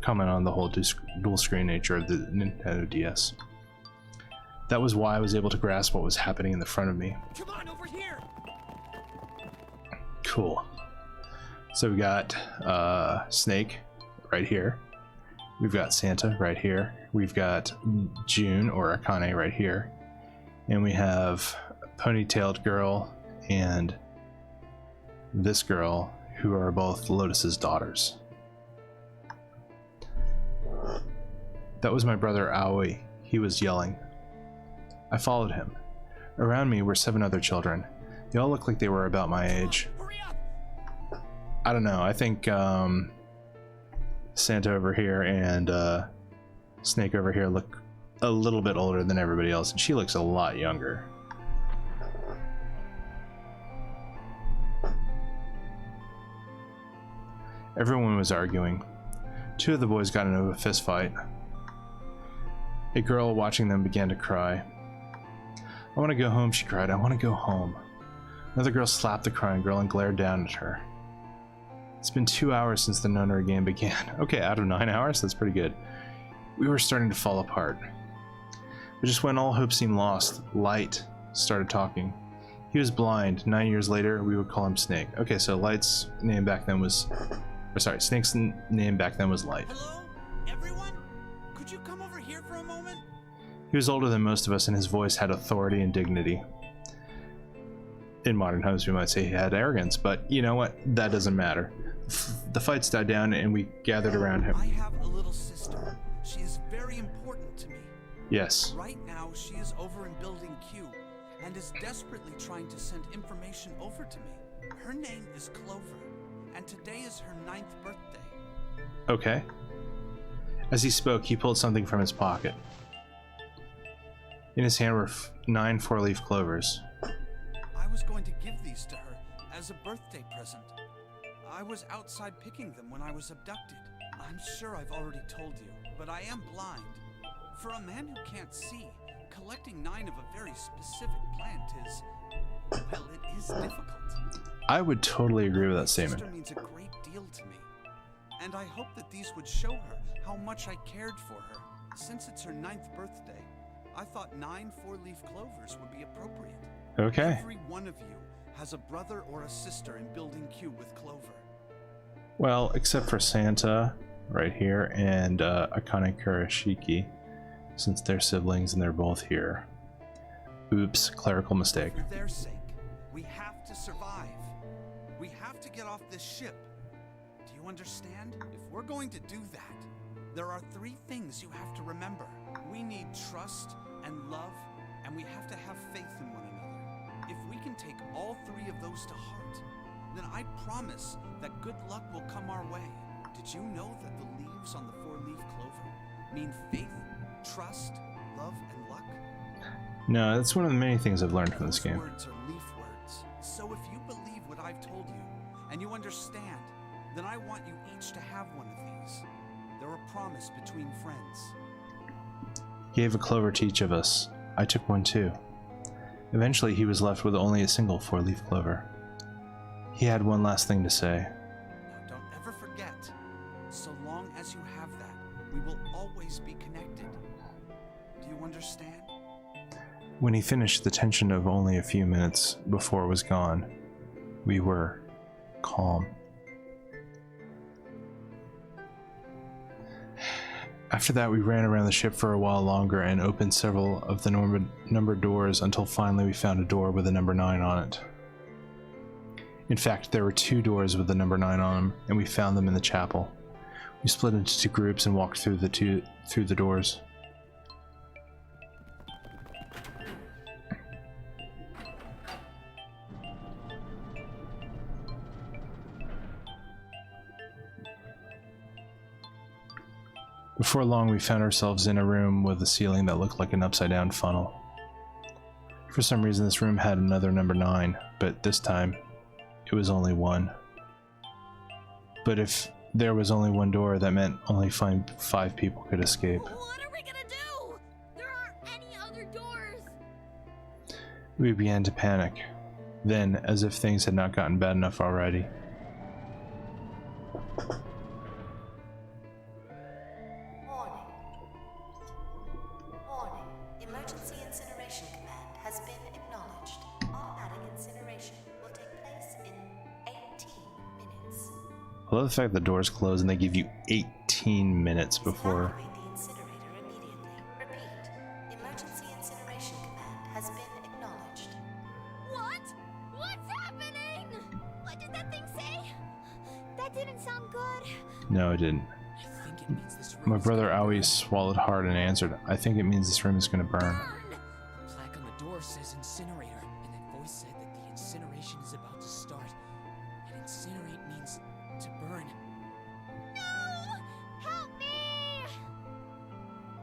Comment on the whole dual screen nature of the Nintendo DS. That was why I was able to grasp what was happening in the front of me. Come on, over here! Cool. So we got Snake right here. We've got Santa right here. We've got June or Akane right here. And we have a ponytailed girl and this girl, who are both Lotus's daughters. That was my brother Aoi. He was yelling. I followed him. Around me were 7 other children. They all looked like they were about my age. I don't know, I think Santa over here and Snake over here look a little bit older than everybody else, and she looks a lot younger. Everyone was arguing. 2 of the boys got into a fist fight. A girl watching them began to cry. I want to go home, she cried. I want to go home. Another girl slapped the crying girl and glared down at her. It's been 2 hours since the Nonary game began. Okay, out of 9 hours? That's pretty good. We were starting to fall apart. But just when all hope seemed lost, Light started talking. He was blind. 9 years later, we would call him Snake. Okay, so Light's name back then was... Or sorry, Snake's name back then was Light. Hello? Everyone? Could you come over here for a moment? He was older than most of us, and his voice had authority and dignity. In modern times, we might say he had arrogance, but you know what? That doesn't matter. The fights died down, and we gathered around him. I have a little sister. She is very important to me. Yes. Right now, she is over in Building Q, and is desperately trying to send information over to me. Her name is Clover, and today is her 9th birthday. Okay. As he spoke, he pulled something from his pocket. In his hand were 9 four-leaf clovers. I was going to give these to her as a birthday present. I was outside picking them when I was abducted. I'm sure I've already told you, but I am blind. For a man who can't see, collecting 9 of a very specific plant is, well, it is difficult. I would totally agree with that My statement. sister means a great deal to me, and I hope that these would show her how much I cared for her. Since it's her 9th birthday, I thought 9 four-leaf clovers would be appropriate. Okay. Every one of you has a brother or a sister in Building Q with Clover. Well, except for Santa, right here, and Akane Kurashiki, since they're siblings and they're both here. Oops, clerical mistake. For their sake, we have to survive. We have to get off this ship. Do you understand? If we're going to do that, there are 3 things you have to remember. We need trust and love, and we have to have faith in one another. If we can take all 3 of those to heart, then I promise that good luck will come our way. Did you know that the leaves on the 4-leaf clover mean faith, trust, love, and luck? No, that's one of the many things I've learned from this Those game. words are leaf words. So if you believe what I've told you, and you understand, then I want you each to have one of these. They're a promise between friends. He gave a clover to each of us. I took one too. Eventually, he was left with only a single 4-leaf clover. He had one last thing to say. Now don't ever forget, so long as you have that, we will always be connected. Do you understand? When he finished, the tension of only a few minutes before was gone. We were calm. After that, we ran around the ship for a while longer and opened several of the numbered doors until finally we found a door with a number 9 on it. In fact, there were 2 doors with the number 9 on them, and we found them in the chapel. We split into 2 groups and walked through the doors. Before long, we found ourselves in a room with a ceiling that looked like an upside-down funnel. For some reason, this room had another number 9, but this time, it was only 1. But if there was only 1 door, that meant only 5 people could escape. What are we gonna do? There aren't any other doors. We began to panic. Then, as if things had not gotten bad enough already, Warning. Emergency incineration command has been acknowledged. Automatic incineration will take place in 18 minutes. I love the fact the doors close and they give you 18 minutes before. Evacuate the incinerator immediately. Repeat. Emergency incineration command has been acknowledged. What? What's happening? What did that thing say? That didn't sound good. No, it didn't. I think it means this room My is brother gonna Aoi burn. swallowed hard and answered, I think it means this room is going to burn. Burn! The plaque on the door says incinerator, and that voice said that the incineration is about to start. And incinerate means to burn. No! Help me!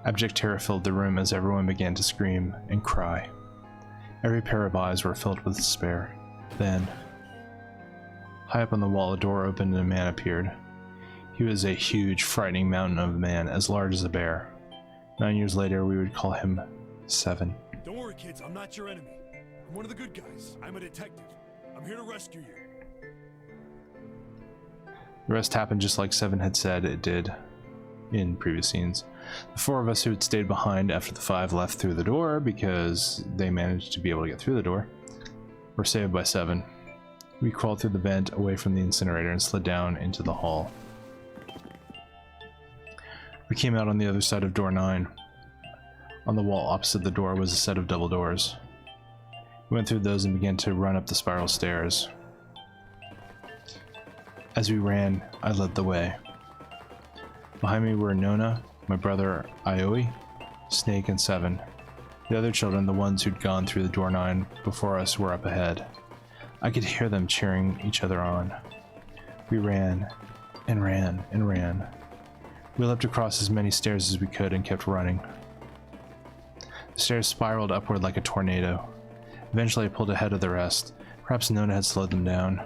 Abject terror filled the room as everyone began to scream and cry. Every pair of eyes were filled with despair. Then, high up on the wall, a door opened and a man appeared. He was a huge, frightening mountain of a man, as large as a bear. 9 years later, we would call him 7. Don't worry, kids. I'm not your enemy. I'm one of the good guys. I'm a detective. I'm here to rescue you. The rest happened just like Seven had said it did in previous scenes. The 4 of us who had stayed behind after the 5 left through the door because they managed to be able to get through the door were saved by 7. We crawled through the vent away from the incinerator and slid down into the hall. We came out on the other side of door 9. On the wall opposite the door was a set of double doors. We went through those and began to run up the spiral stairs. As we ran, I led the way. Behind me were Nona, my brother Ioi, Snake, and 7. The other children, the ones who'd gone through the door 9 before us, were up ahead. I could hear them cheering each other on. We ran, and ran, and ran. We leapt across as many stairs as we could and kept running. The stairs spiraled upward like a tornado. Eventually I pulled ahead of the rest. Perhaps Nona had slowed them down.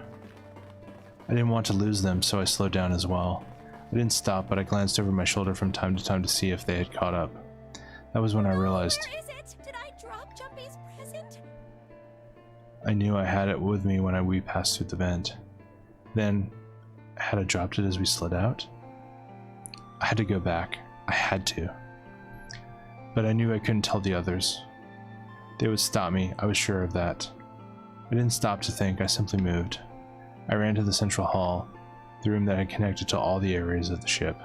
I didn't want to lose them, so I slowed down as well. I didn't stop, but I glanced over my shoulder from time to time to see if they had caught up. That was when I realized. Where is it? Did I drop Junpei's present? I knew I had it with me when we passed through the vent. Then, had I dropped it as we slid out? I had to go back. I had to. But I knew I couldn't tell the others. They would stop me, I was sure of that. I didn't stop to think, I simply moved. I ran to the central hall, the room that had connected to all the areas of the ship.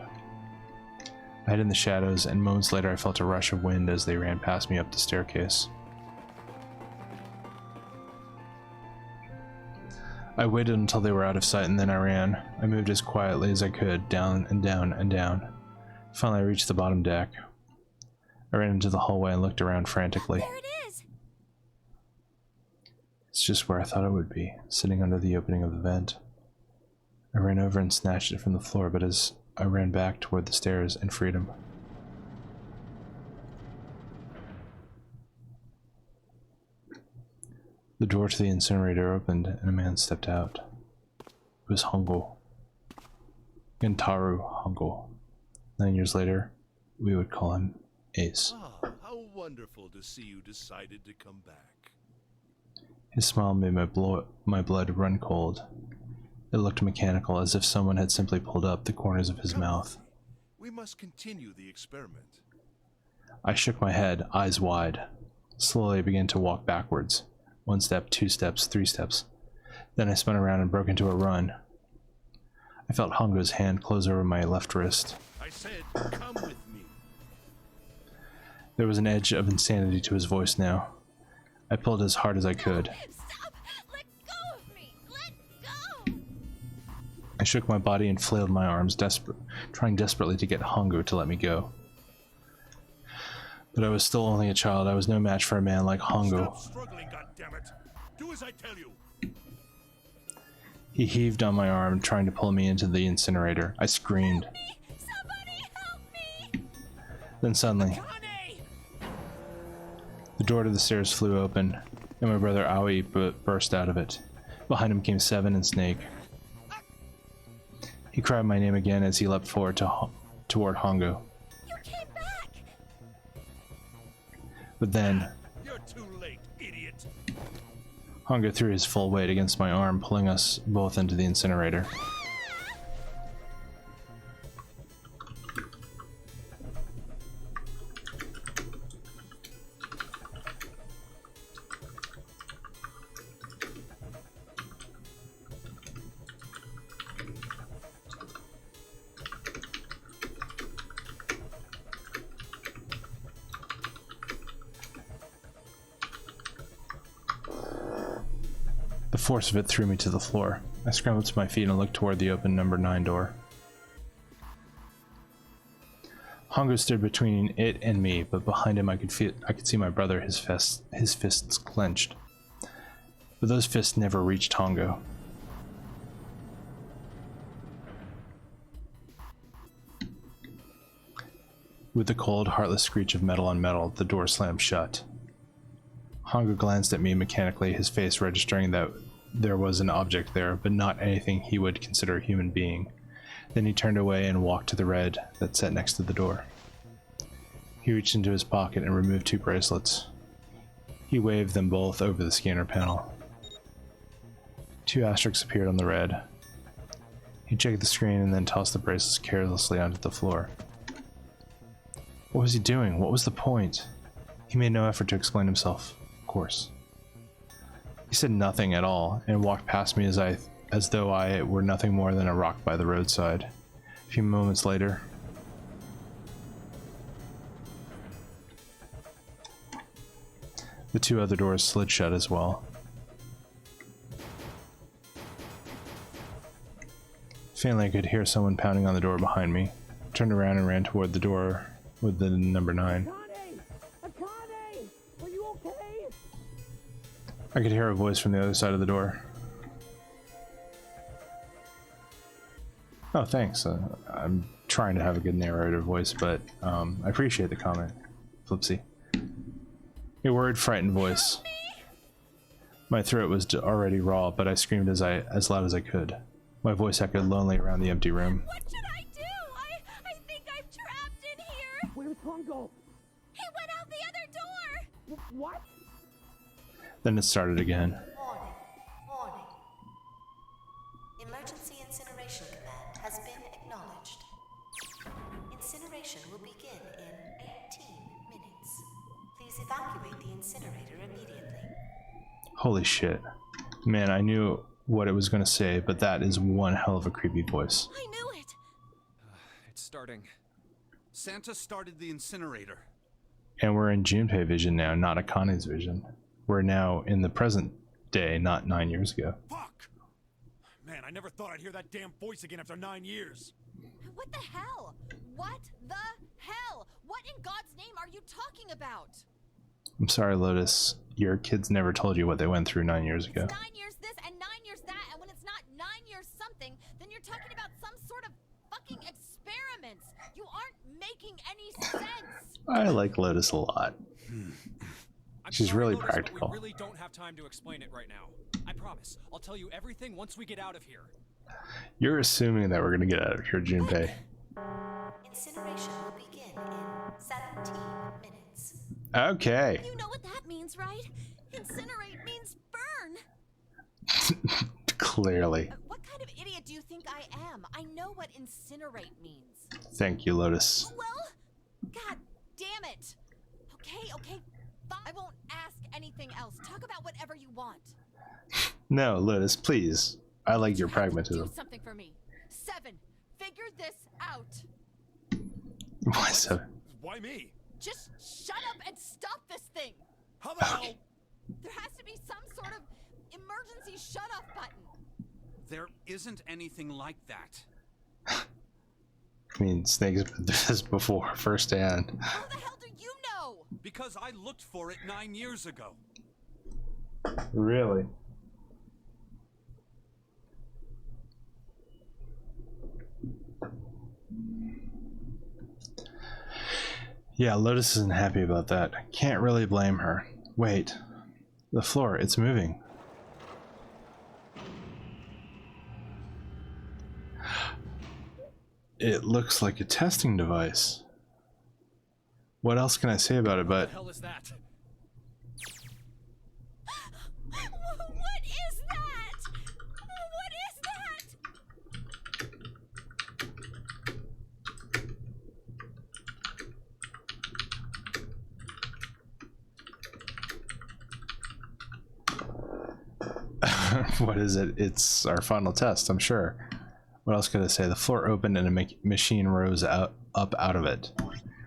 I hid in the shadows, and moments later I felt a rush of wind as they ran past me up the staircase. I waited until they were out of sight and then I ran. I moved as quietly as I could, down and down and down. Finally I reached the bottom deck. I ran into the hallway and looked around frantically. There it is! It's just where I thought it would be, sitting under the opening of the vent. I ran over and snatched it from the floor, but as I ran back toward the stairs and freedom. The door to the incinerator opened and a man stepped out. It was Hongo. Gentaru Hongo. 9 years later, we would call him Ace. Ah, how wonderful to see you decided to come back. His smile made my blood run cold. It looked mechanical, as if someone had simply pulled up the corners of his mouth. We must continue the experiment. I shook my head, eyes wide. Slowly I began to walk backwards. 1 step, 2 steps, 3 steps. Then I spun around and broke into a run. I felt Hongo's hand close over my left wrist. I said, come with me. There was an edge of insanity to his voice now. I pulled as hard as I could. Stop! Let go of me! Let go! I shook my body and flailed my arms, trying desperately to get Hongo to let me go. But I was still only a child. I was no match for a man like Hongo. Stop struggling, goddammit! Do as I tell you! He heaved on my arm, trying to pull me into the incinerator. I screamed. Help me! Somebody help me! Then suddenly, the door to the stairs flew open, and my brother Aoi burst out of it. Behind him came 7 and Snake. He cried my name again as he leapt forward toward Hongo. You came back! But then, You're too late, idiot! Hongo threw his full weight against my arm, pulling us both into the incinerator. The force of it threw me to the floor. I scrambled to my feet and looked toward the open number 9 door. Hongo stood between it and me, but behind him I could see my brother, his fists clenched. But those fists never reached Hongo. With the cold, heartless screech of metal on metal, the door slammed shut. Hongo glanced at me mechanically, his face registering that there was an object there, but not anything he would consider a human being. Then he turned away and walked to the red that sat next to the door. He reached into his pocket and removed 2 bracelets. He waved them both over the scanner panel. 2 asterisks appeared on the red. He checked the screen and then tossed the bracelets carelessly onto the floor. What was he doing? What was the point? He made no effort to explain himself, of course. He said nothing at all and walked past me as though I were nothing more than a rock by the roadside. A few moments later, the two other doors slid shut as well. Faintly, I could hear someone pounding on the door behind me. I turned around and ran toward the door with the number 9. Akane! Are you okay? I could hear a voice from the other side of the door. Oh, thanks. I'm trying to have a good narrator voice, but I appreciate the comment, Flipsy. A worried, frightened voice. My throat was already raw, but I screamed as loud as I could. My voice echoed lonely around the empty room. What should I do? I think I'm trapped in here. Where's Hongo? He went out the other door. What? Then it started again. Warning. Warning. Emergency incineration command has been acknowledged. Incineration will begin in 18 minutes. Please evacuate the incinerator immediately. Holy shit. Man, I knew what it was going to say, but that is one hell of a creepy voice. I knew it. It's starting. Santa started the incinerator. And we're in Junpei vision now, not Akane's vision. We're now in the present day, not 9 years ago. Fuck! Man, I never thought I'd hear that damn voice again after 9 years. What the hell? What the hell? What in God's name are you talking about? I'm sorry, Lotus. Your kids never told you what they went through 9 years ago. 9 years this and 9 years that, and when it's not 9 years something, then you're talking about some sort of fucking experiments. You aren't making any sense. I like Lotus a lot. She's sorry, really Lotus, but practical. we really don't have time to explain it right now. I promise. I'll tell you everything once we get out of here. You're assuming that we're gonna get out of here, Junpei. Incineration will begin in 17 minutes. Okay. You know what that means, right? Incinerate means burn. Clearly. What kind of idiot do you think I am? I know what incinerate means. Thank you, Lotus. Well, god damn it. Okay, fine. I won't ask anything else. Talk about whatever you want. No, Lotus, please. I like your Do pragmatism. something for me. 7, figure this out. Why so? Why me? Just shut up and stop this thing. How the hell? There has to be some sort of emergency shut-off button. There isn't anything like that. I mean, Snake's been through this before, firsthand. How the hell do you know? Because I looked for it 9 years ago. Really? Yeah, Lotus isn't happy about that. Can't really blame her. Wait. The floor, it's moving. It looks like a testing device. What else can I say about it, What but... the hell is that? What is that? What is that? What is it? It's our final test, I'm sure. What else could I say? The floor opened and a machine rose up out of it.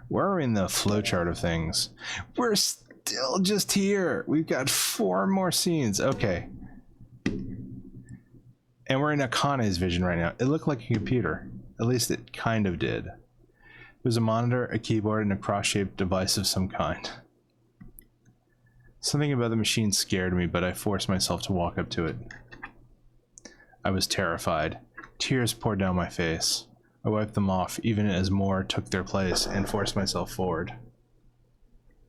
Where are we in the flowchart of things? We're still just here. We've got 4 more scenes. Okay. And we're in Akane's vision right now. It looked like a computer. At least it kind of did. There's a monitor, a keyboard, and a cross-shaped device of some kind. Something about the machine scared me, but I forced myself to walk up to it. I was terrified. Tears poured down my face. I wiped them off, even as more took their place, and forced myself forward.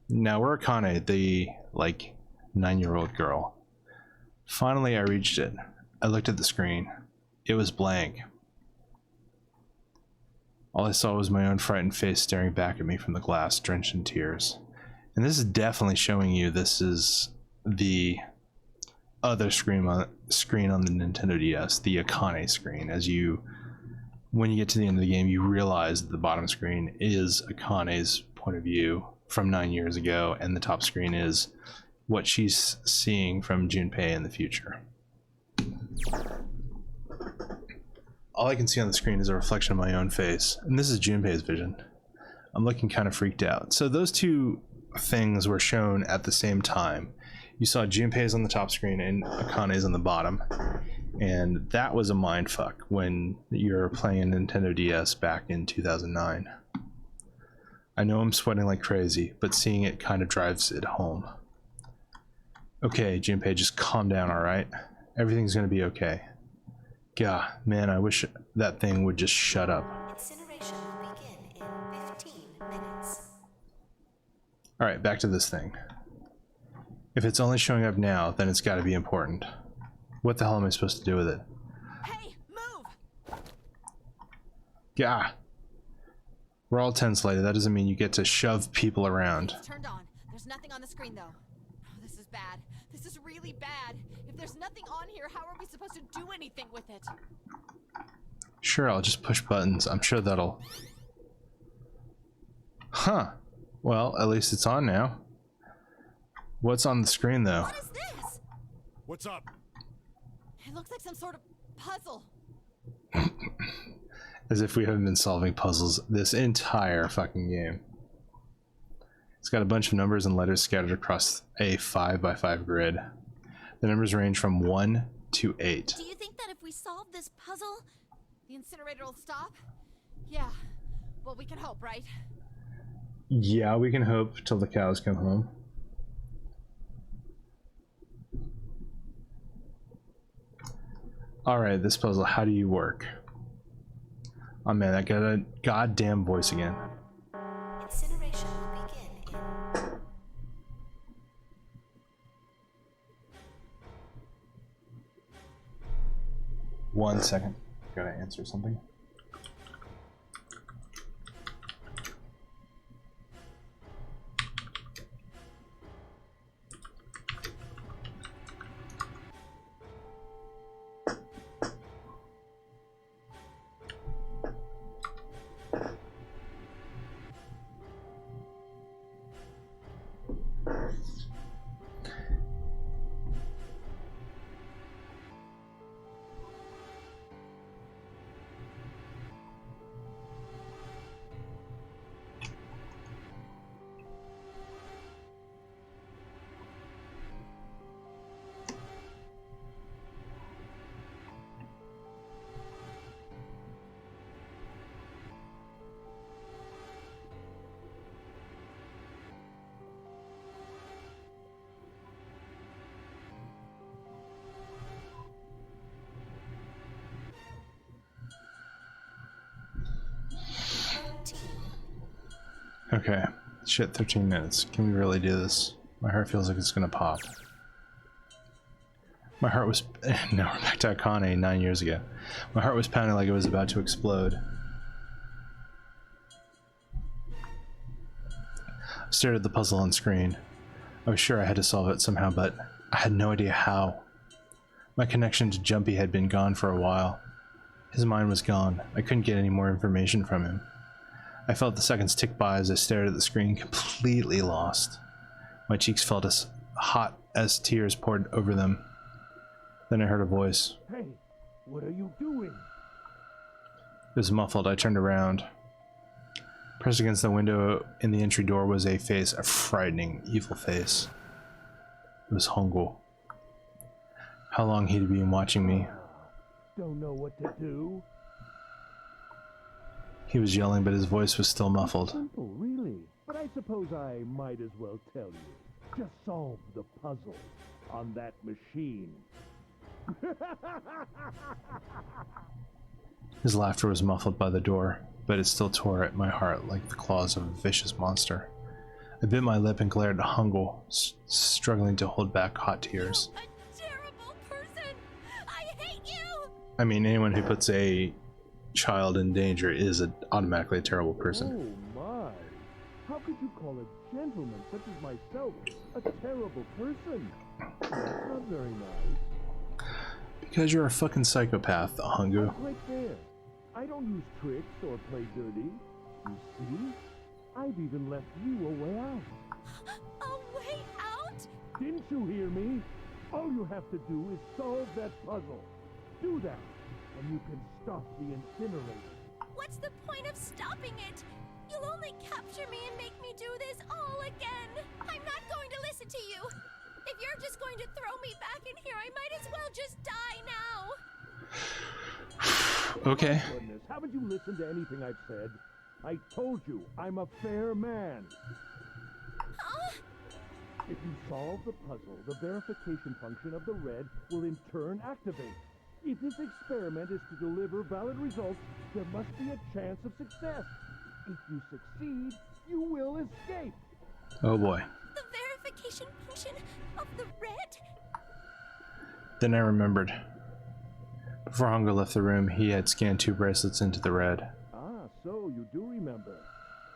Now we're Akane, the, 9-year-old girl. Finally, I reached it. I looked at the screen. It was blank. All I saw was my own frightened face staring back at me from the glass, drenched in tears. And this is definitely showing you this is the other screen on the Nintendo DS, the Akane screen, as you when you get to the end of the game, you realize that the bottom screen is Akane's point of view from 9 years ago, and the top screen is what she's seeing from Junpei in the future. All I can see on the screen is a reflection of my own face, and this is Junpei's vision. I'm looking kind of freaked out. So those two things were shown at the same time. You saw Junpei's on the top screen and Akane's on the bottom, and that was a mindfuck when you're playing a Nintendo DS back in 2009. I know I'm sweating like crazy, but seeing it kind of drives it home. Okay, Junpei, just calm down, alright? Everything's gonna be okay. God, man, I wish that thing would just shut up. Incineration will begin in 15 minutes. Alright, back to this thing. If it's only showing up now, then it's gotta be important. What the hell am I supposed to do with it? Hey, move! Gah! We're all tense, lady. That doesn't mean you get to shove people around. It's turned on. There's nothing on the screen, though. Oh, this is bad. This is really bad. If there's nothing on here, how are we supposed to do anything with it? Sure, I'll just push buttons. I'm sure that'll... Huh. Well, at least it's on now. What's on the screen, though? What is this? What's up? It looks like some sort of puzzle. As if we haven't been solving puzzles this entire fucking game. It's got a bunch of numbers and letters scattered across a 5x5 grid. The numbers range from 1 to 8. Do you think that if we solve this puzzle, the incinerator will stop? Yeah. Well, we can hope, right? Yeah, we can hope till the cows come home. Alright, this puzzle, how do you work? Oh man, I got a goddamn voice again. Incineration will begin in... 1 second. Gotta answer something. Okay. Shit, 13 minutes. Can we really do this? My heart feels like it's gonna pop. My heart was... No, we're back to Akane 9 years ago. My heart was pounding like it was about to explode. I stared at the puzzle on screen. I was sure I had to solve it somehow, but I had no idea how. My connection to Junpei had been gone for a while. His mind was gone. I couldn't get any more information from him. I felt the seconds tick by as I stared at the screen, completely lost. My cheeks felt as hot as tears poured over them. Then I heard a voice. Hey, what are you doing? It was muffled. I turned around. Pressed against the window in the entry door was a face, a frightening, evil face. It was Hongo. How long he'd been watching me. Don't know what to do. He was yelling, but his voice was still muffled. Simple, really. But I suppose I might as well tell you. Just solve the puzzle on that machine. His laughter was muffled by the door, but it still tore at my heart like the claws of a vicious monster. I bit my lip and glared at Hongo, struggling to hold back hot tears. A terrible person! I hate you! I mean, anyone who puts a child in danger is automatically a terrible person. Oh my! How could you call a gentleman such as myself a terrible person? That's not very nice. Because you're a fucking psychopath, Hongo. Right there. I don't use tricks or play dirty. You see? I've even left you a way out. A way out? Didn't you hear me? All you have to do is solve that puzzle. Do that, and you can stop the incinerator. What's the point of stopping it? You'll only capture me and make me do this all again. I'm not going to listen to you. If you're just going to throw me back in here, I might as well just die now. Okay. Oh, goodness, haven't you listened to anything I've said? I told you, I'm a fair man. Huh? If you solve the puzzle, the verification function of the red will in turn activate. If this experiment is to deliver valid results, there must be a chance of success. If you succeed, you will escape. Oh boy. The verification function of the red? Then I remembered. Before Hunger left the room, he had scanned 2 bracelets into the red. Ah, so you do remember.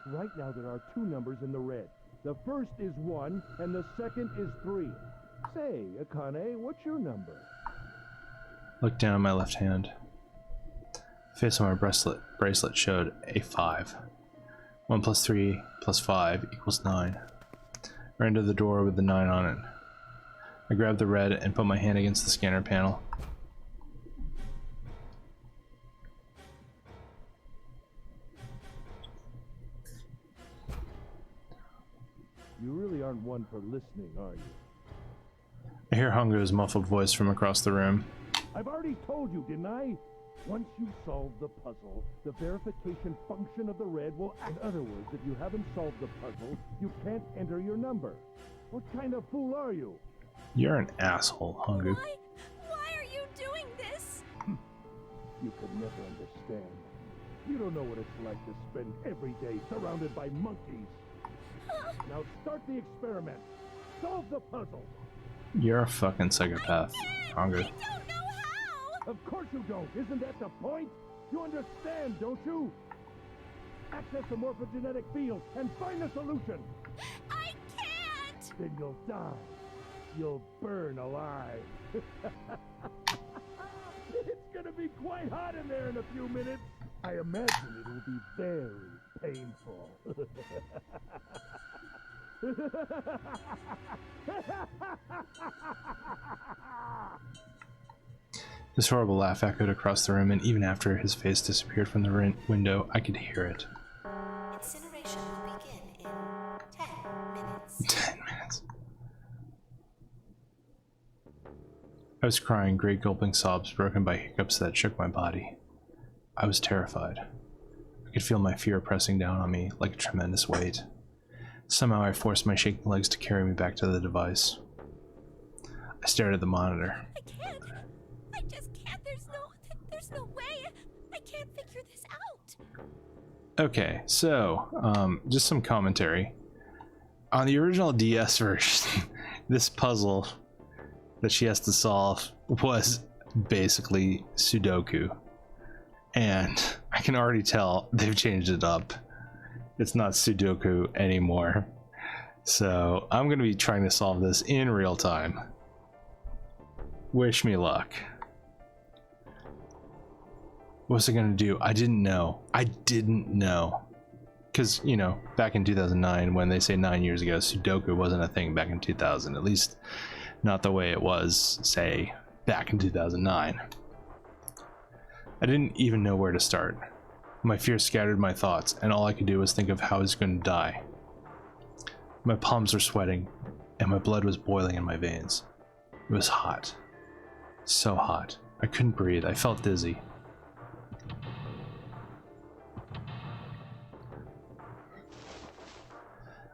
Right now there are 2 numbers in the red. The first is 1, and the second is 3. Say, Akane, what's your number? Looked down at my left hand. The face on my bracelet showed a 5. 1 plus 3 plus 5 equals 9. I ran to the door with the 9 on it. I grabbed the red and put my hand against the scanner panel. You really aren't one for listening, are you? I hear Hunger's muffled voice from across the room. I've already told you, didn't I? Once you solve the puzzle, the verification function of the red will act. In other words, if you haven't solved the puzzle, you can't enter your number. What kind of fool are you? You're an asshole, Hunger. Why are you doing this? You could never understand. You don't know what it's like to spend every day surrounded by monkeys. Now start the experiment. Solve the puzzle. You're a fucking psychopath, Hunger. I don't know how. Of course you don't. Isn't that the point? You understand, don't you? Access the morphogenetic field and find the solution. I can't. Then you'll die. You'll burn alive. It's gonna be quite hot in there in a few minutes. I imagine it will be very painful. This horrible laugh echoed across the room, and even after his face disappeared from the window, I could hear it. Incineration will begin in 10 minutes. 10 minutes. I was crying, great gulping sobs broken by hiccups that shook my body. I was terrified. I could feel my fear pressing down on me like a tremendous weight. Somehow I forced my shaking legs to carry me back to the device. I stared at the monitor. I can't. I just can't. There's no way. I can't figure this out. Okay, so, just some commentary. On the original DS version, this puzzle that she has to solve was basically Sudoku. And I can already tell they've changed it up. It's not Sudoku anymore. So I'm going to be trying to solve this in real time. Wish me luck. What was I going to do? I didn't know. Because, you know, back in 2009, when they say 9 years ago, Sudoku wasn't a thing back in 2000. At least not the way it was, say, back in 2009. I didn't even know where to start. My fear scattered my thoughts, and all I could do was think of how I was going to die. My palms were sweating, and my blood was boiling in my veins. It was hot. So hot. I couldn't breathe. I felt dizzy.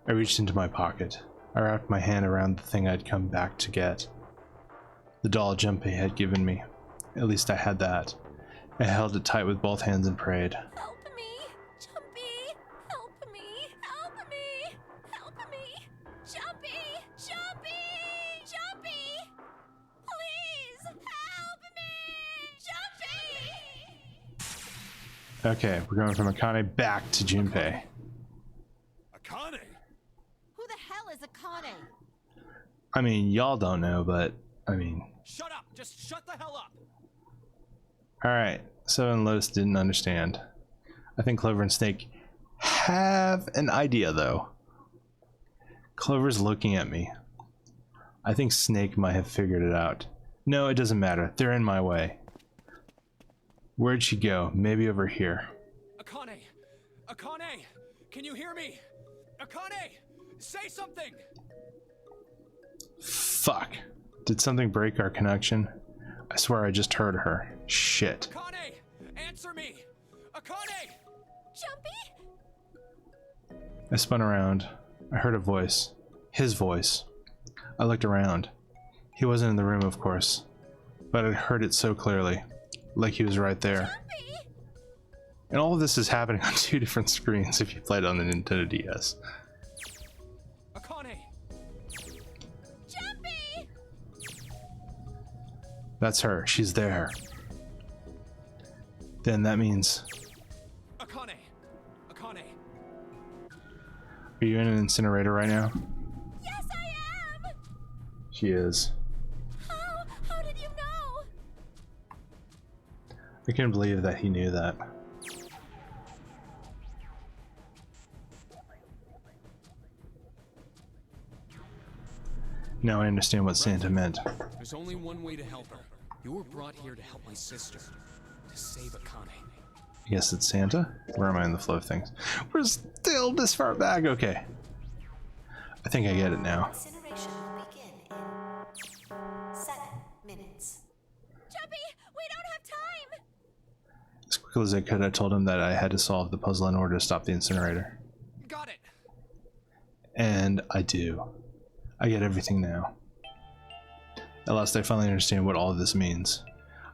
I reached into my pocket. I wrapped my hand around the thing I'd come back to get. The doll Junpei had given me. At least I had that. I held it tight with both hands and prayed. Help me, Junpei! Help me! Help me! Help me! Junpei! Junpei! Junpei! Please help me! Junpei! Okay, we're going from Akane back to Junpei. Akane? Who the hell is Akane? I mean, y'all don't know, but I mean, Shut up! Just shut the hell up! Alright, so and Lotus didn't understand. I think Clover and Snake have an idea though. Clover's looking at me. I think Snake might have figured it out. No, it doesn't matter. They're in my way. Where'd she go? Maybe over here. Akane! Akane! Can you hear me? Akane! Say something! Fuck. Did something break our connection? I swear I just heard her. Shit. Akane! Answer me! Akane! Jumpy? I spun around. I heard a voice. His voice. I looked around. He wasn't in the room, of course, but I heard it so clearly, like he was right there. Jumpy? And all of this is happening on 2 different screens if you played on the Nintendo DS. Akane! Jumpy? That's her. She's there. Then that means... Akane! Akane! Are you in an incinerator right now? Yes, I am! She is. How did you know? I couldn't believe that he knew that. Now I understand what Santa meant. There's only one way to help her. You were brought here to help my sister. To save Akane. I guess it's Santa? Where am I in the flow of things? We're still this far back. Okay. I think I get it now. Incineration will begin in 7 minutes. Jumpy, we don't have time! As quickly as I could, I told him that I had to solve the puzzle in order to stop the incinerator. Got it! And I do. I get everything now. At last I finally understand what all of this means.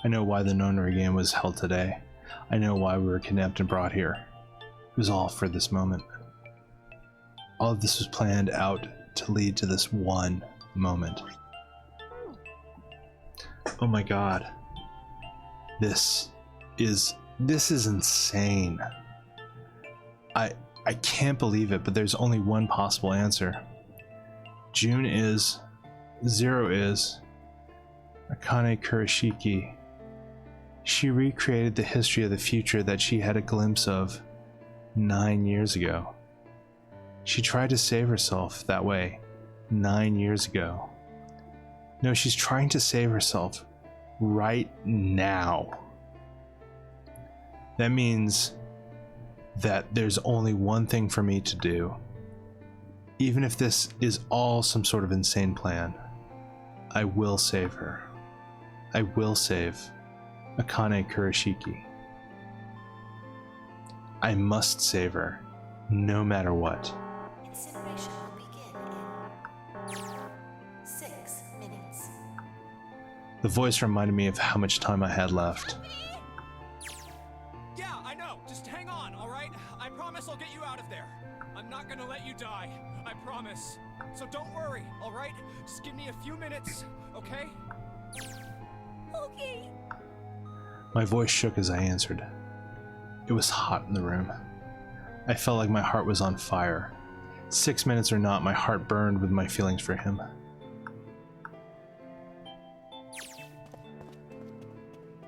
I know why the Nonary game was held today. I know why we were kidnapped and brought here. It was all for this moment. All of this was planned out to lead to this one moment. Oh my god. This is insane. I can't believe it, but there's only one possible answer. June is, Zero is, Akane Kurashiki. She recreated the history of the future that she had a glimpse of 9 years ago. She tried to save herself that way 9 years ago. No, she's trying to save herself right now. That means that there's only one thing for me to do. Even if this is all some sort of insane plan, I will save her. I will save Akane Kurashiki. I must save her, no matter what. Incineration will begin in 6 minutes. The voice reminded me of how much time I had left. Yeah, I know. Just hang on, alright? I promise I'll get you out of there. I'm not gonna let you die. I promise. So don't worry, alright? Just give me a few minutes, okay? Okay. My voice shook as I answered. It was hot in the room. I felt like my heart was on fire. 6 minutes or not, my heart burned with my feelings for him.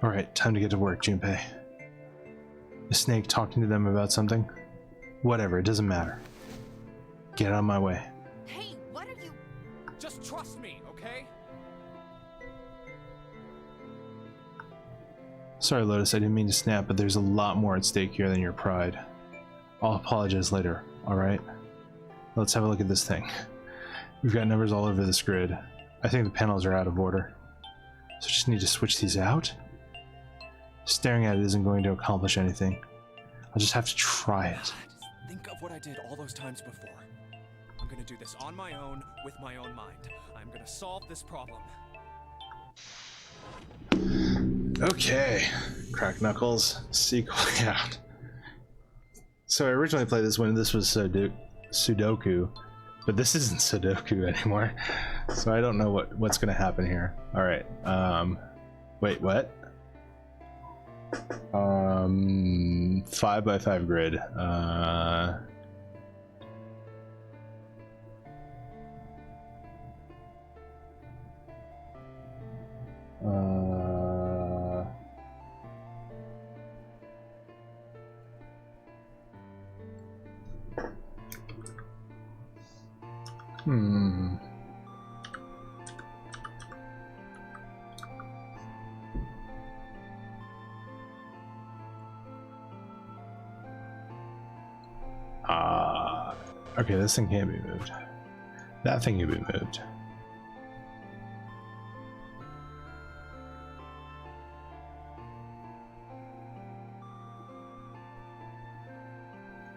Alright, time to get to work, Junpei. Is Snake talking to them about something? Whatever, it doesn't matter. Get out of my way. Hey, what are you... Just trust me, okay? Sorry, Lotus, I didn't mean to snap, but there's a lot more at stake here than your pride. I'll apologize later, alright? Let's have a look at this thing. We've got numbers all over this grid. I think the panels are out of order. So just need to switch these out? Staring at it isn't going to accomplish anything. I'll just have to try it. Just think of what I did all those times before. I'm gonna do this on my own, with my own mind. I'm gonna solve this problem. Okay, Crack Knuckles, sequel out. So I originally played this when this was Sudoku, but this isn't Sudoku anymore. So I don't know what's gonna happen here. All right, wait, what? 5x5 grid. Hmm. Okay, this thing can't be moved. That thing can be moved.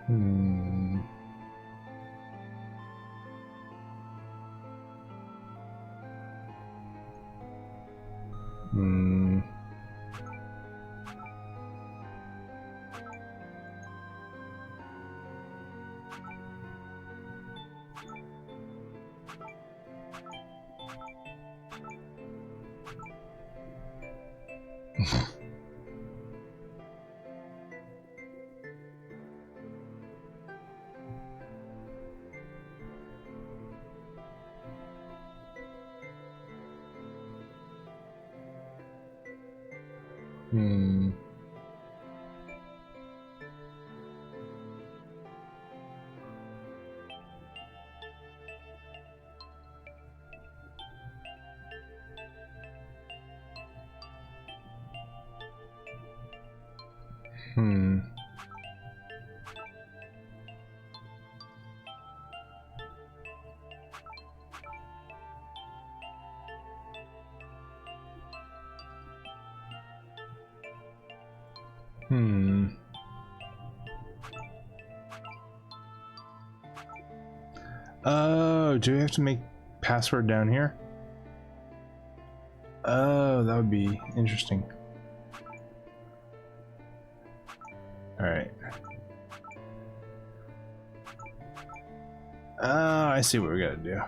Hmm. Hmm. Hmm. Hmm. Hmm. Oh, do we have to make password down here? Oh, that would be interesting. All right. Oh, I see what we gotta do.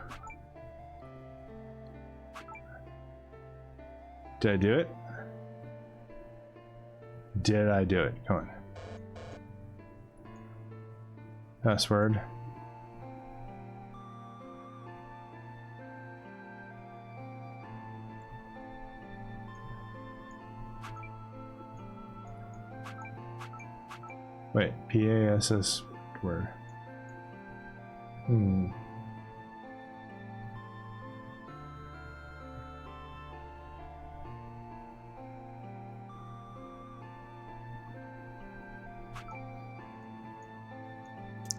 Did I do it? Did I do it? Come on. Password. Wait, PASS word. Hmm.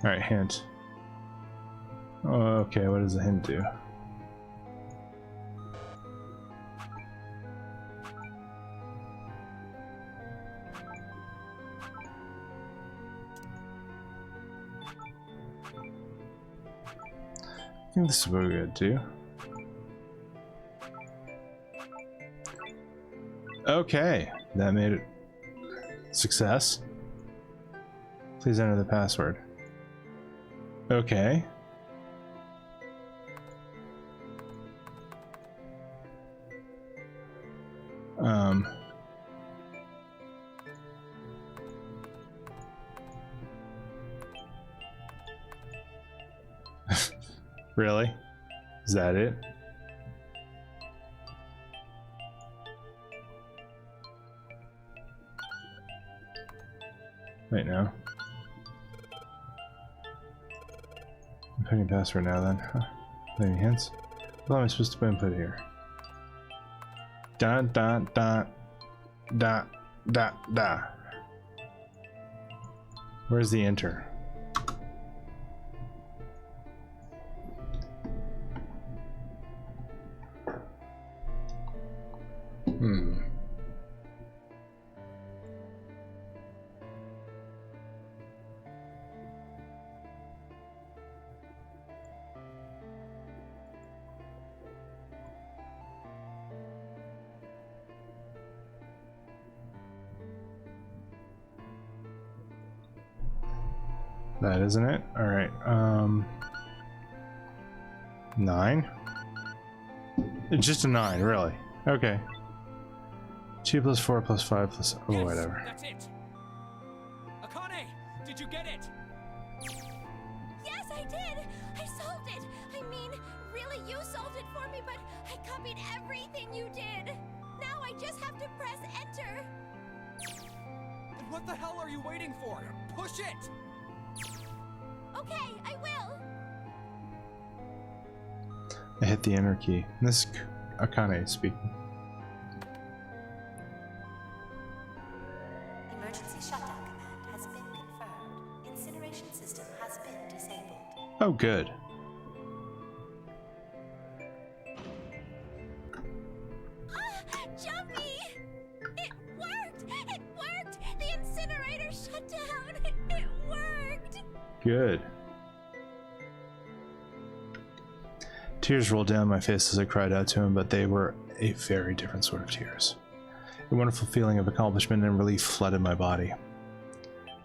All right, hint. Okay, what does the hint do? I think this is what we're gonna do. Okay, that made it success. Please enter the password. Okay. Really? Is that it? Wait, no. I'm putting a password now then. Huh. Any hints? What am I supposed to input here? Dot dot dot dot dot dot. Where's the enter? That isn't it? Alright, 9? It's just a 9, really. Okay. 2 plus 4 plus 5 plus... oh, Yes, whatever. That's it. Akane, did you get it? Yes, I did! I solved it! I mean, really, you solved it for me, but I copied everything you did! Now I just have to press enter! Then what the hell are you waiting for? Push it! Okay, I will! I hit the enter key. This is Akane speaking. Emergency shutdown command has been confirmed. Incineration system has been disabled. Oh, good. Junpei! It worked! It worked! The incinerator shut down! It worked! Good. Tears rolled down my face as I cried out to him, but they were a very different sort of tears. A wonderful feeling of accomplishment and relief flooded my body.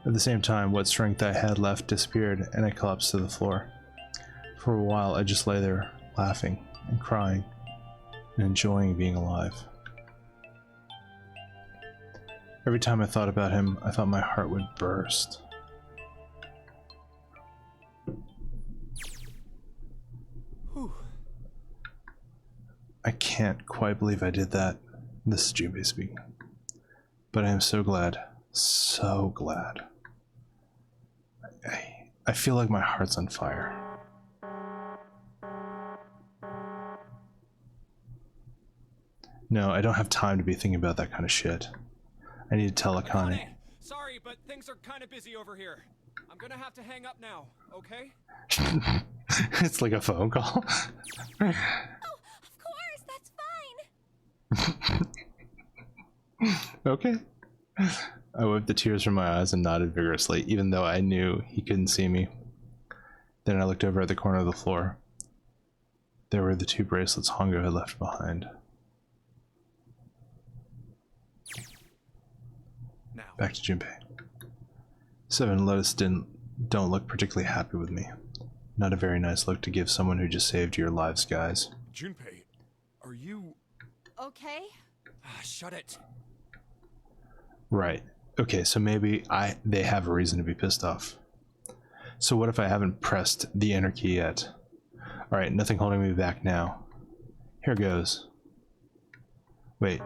At the same time, what strength I had left disappeared, and I collapsed to the floor. For a while, I just lay there, laughing and crying, and enjoying being alive. Every time I thought about him, I thought my heart would burst. Whew. I can't quite believe I did that. This is Junpei speaking. But I am so glad. So glad. I feel like my heart's on fire. No, I don't have time to be thinking about that kind of shit. I need to tell Akane. Sorry, but things are kind of busy over here. I'm gonna have to hang up now, okay? It's like a phone call. Oh, of course, that's fine! Okay. I wiped the tears from my eyes and nodded vigorously, even though I knew he couldn't see me. Then I looked over at the corner of the floor. There were the 2 bracelets Hongo had left behind. Now. Back to Junpei. 7 and Lotus don't look particularly happy with me. Not a very nice look to give someone who just saved your lives, guys. Junpei, are you... Okay? Shut it. Right. Okay, so maybe they have a reason to be pissed off. So what if I haven't pressed the enter key yet? Alright, nothing holding me back now. Here goes. Wait.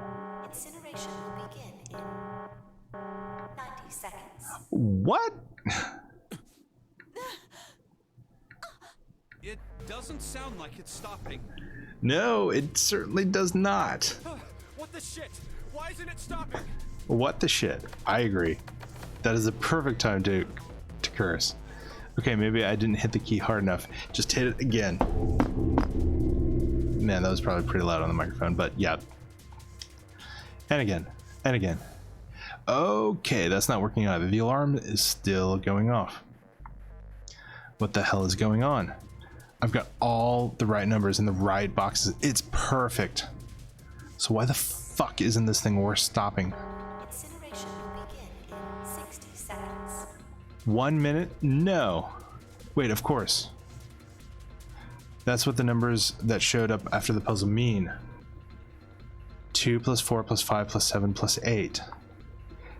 Incineration will begin in 90 seconds. What? It doesn't sound like it's stopping. No, it certainly does not. What the shit? Why isn't it stopping? What the shit? I agree. That is the perfect time to curse. Okay, maybe I didn't hit the key hard enough. Just hit it again. Man, that was probably pretty loud on the microphone, but yeah. And again. And again. Okay, that's not working either. The alarm is still going off. What the hell is going on? I've got all the right numbers in the right boxes. It's perfect. So why the fuck isn't this thing worth stopping? Incineration will begin in 60 seconds. 1 minute? No. Wait, of course. That's what the numbers that showed up after the puzzle mean. 2 plus 4 plus 5 plus 7 plus 8.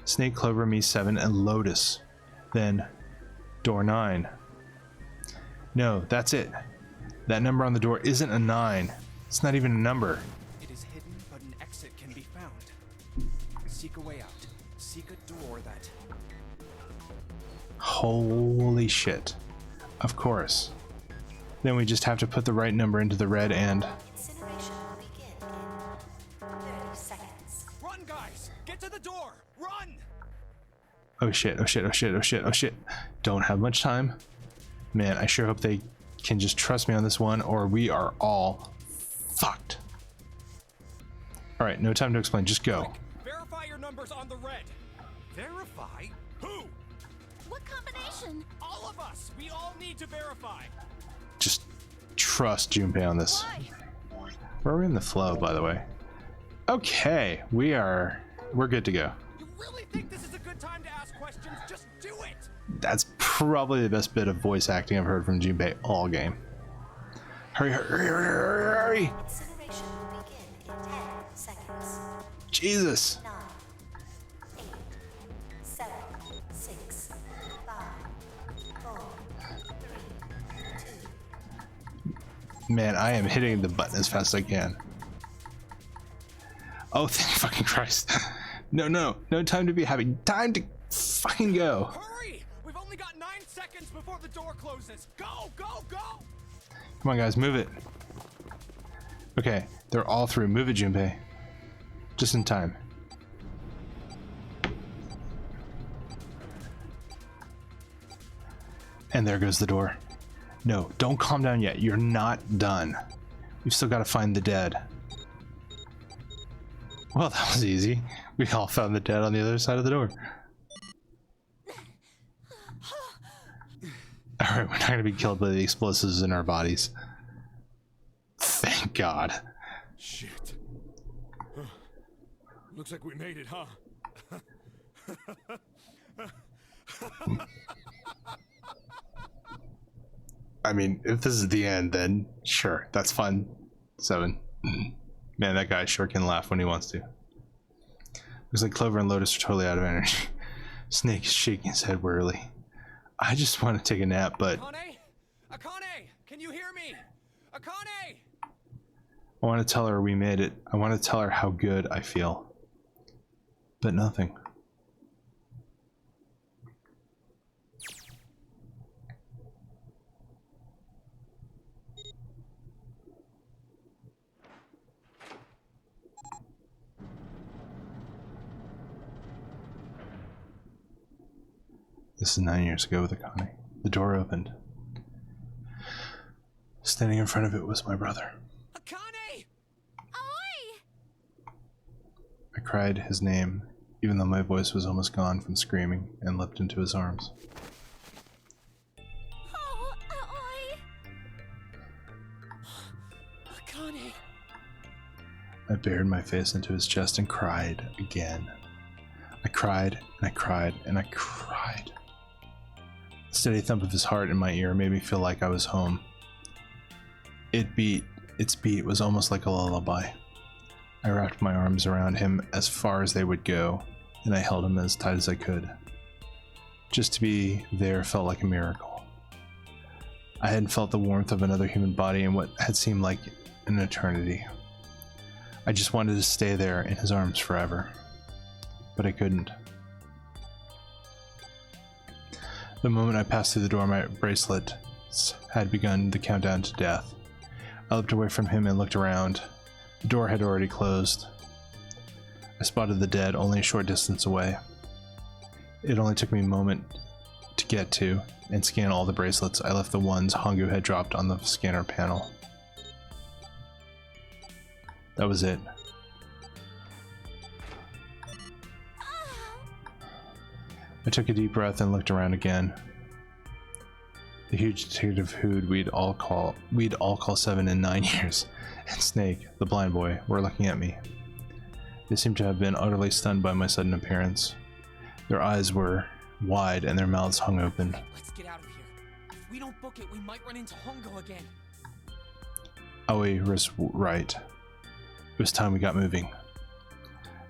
Snake, Clover, me 7, and Lotus. Then door 9. No, that's it. That number on the door isn't a 9. It's not even a number. It is hidden, but an exit can be found. Seek a way out. Seek a door that... Holy shit. Of course. Then we just have to put the right number into the red and... Incineration will begin in 30 seconds. Run, guys! Get to the door! Run! Oh shit, oh shit, oh shit, oh shit, oh shit. Don't have much time. Man, I sure hope they can just trust me on this one, or we are all fucked. Alright, no time to explain, just go. Quick, verify your numbers on the red. Verify? Who? What combination? All of us! We all need to verify! Just trust Junpei on this. Why? We're in the flow, by the way. Okay, we're good to go. You really think this is a good time to ask questions? Just do it! That's probably the best bit of voice acting I've heard from Junpei all game. Hurry, hurry, hurry, hurry, hurry! Incineration will begin in 10 seconds. Jesus! 9, 8, 7, 6, 5, 4, 3, 2. Man, I am hitting the button as fast as I can. Oh, thank fucking Christ. No time to be happy. Time to fucking go. Hurry! We've only got 9 seconds before the door closes. Go, go, go! Come on, guys, move it. Okay, they're all through. Move it, Junpei. Just in time. And there goes the door. No, don't calm down yet. You're not done. We've still got to find the dead. Well, that was easy. We all found the dead on the other side of the door. Alright, we're not going to be killed by the explosives in our bodies. Thank God. Shit. Looks like we made it, huh? I mean, if this is the end, then sure, that's fun. 7. Man, that guy sure can laugh when he wants to. Looks like Clover and Lotus are totally out of energy. Snake is shaking his head wearily. I just want to take a nap, but... Akane? Akane! Can you hear me? Akane! I want to tell her we made it. I want to tell her how good I feel. But nothing. This is 9 years ago with Akane. The door opened. Standing in front of it was my brother. Akane! Oi! I cried his name, even though my voice was almost gone from screaming, and leapt into his arms. Oh, oi! Akane! I buried my face into his chest and cried again. I cried, and I cried, and I cried. The steady thump of his heart in my ear made me feel like I was home. Its beat was almost like a lullaby. I wrapped my arms around him as far as they would go, and I held him as tight as I could. Just to be there felt like a miracle. I hadn't felt the warmth of another human body in what had seemed like an eternity. I just wanted to stay there in his arms forever, but I couldn't. The moment I passed through the door, my bracelets had begun the countdown to death. I looked away from him and looked around. The door had already closed. I spotted the dead only a short distance away. It only took me a moment to get to and scan all the bracelets. I left the ones Hongu had dropped on the scanner panel. That was it. I took a deep breath and looked around again. The huge detective who'd we'd all call 7 in 9 years, and Snake, the blind boy, were looking at me. They seemed to have been utterly stunned by my sudden appearance. Their eyes were wide and their mouths hung open. Let's get out of here. If we don't book it, we might run into Hongo again. Aoi was right. It was time we got moving.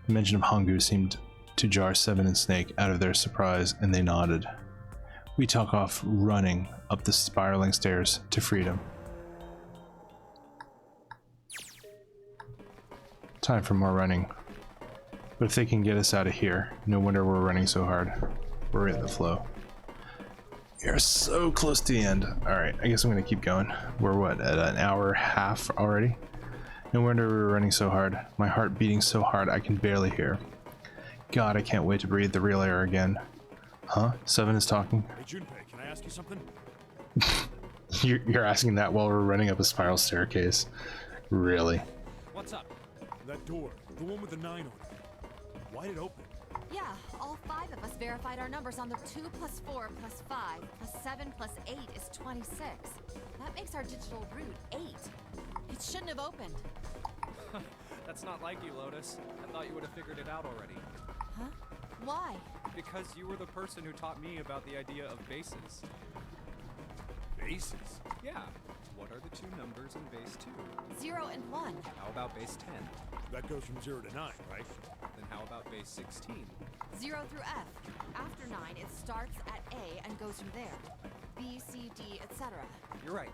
The mention of Hongu seemed to jar 7 and Snake out of their surprise, and they nodded. We took off running up the spiraling stairs to freedom. Time for more running. But if they can get us out of here, no wonder we're running so hard. We're in the flow. You're so close to the end. Alright, I guess I'm gonna keep going. We're what, at an hour and a half already? No wonder we were running so hard. My heart beating so hard I can barely hear. God, I can't wait to breathe the real air again. Huh? 7 is talking. Hey, Junpei, can I ask you something? You're asking that while we're running up a spiral staircase. Really? What's up? That door, the one with the 9 on it. Why'd it open? Yeah, all 5 of us verified our numbers on the 2 plus 4 plus 5 plus 7 plus 8 is 26. That makes our digital route 8. It shouldn't have opened. That's not like you, Lotus. I thought you would have figured it out already. Huh? Why? Because you were the person who taught me about the idea of bases. Bases? Yeah. What are the 2 numbers in base 2? 0 and 1. How about base 10? That goes from 0 to 9, right? Then how about base 16? 0 through F. After 9, it starts at A and goes from there. B, C, D, etc. You're right.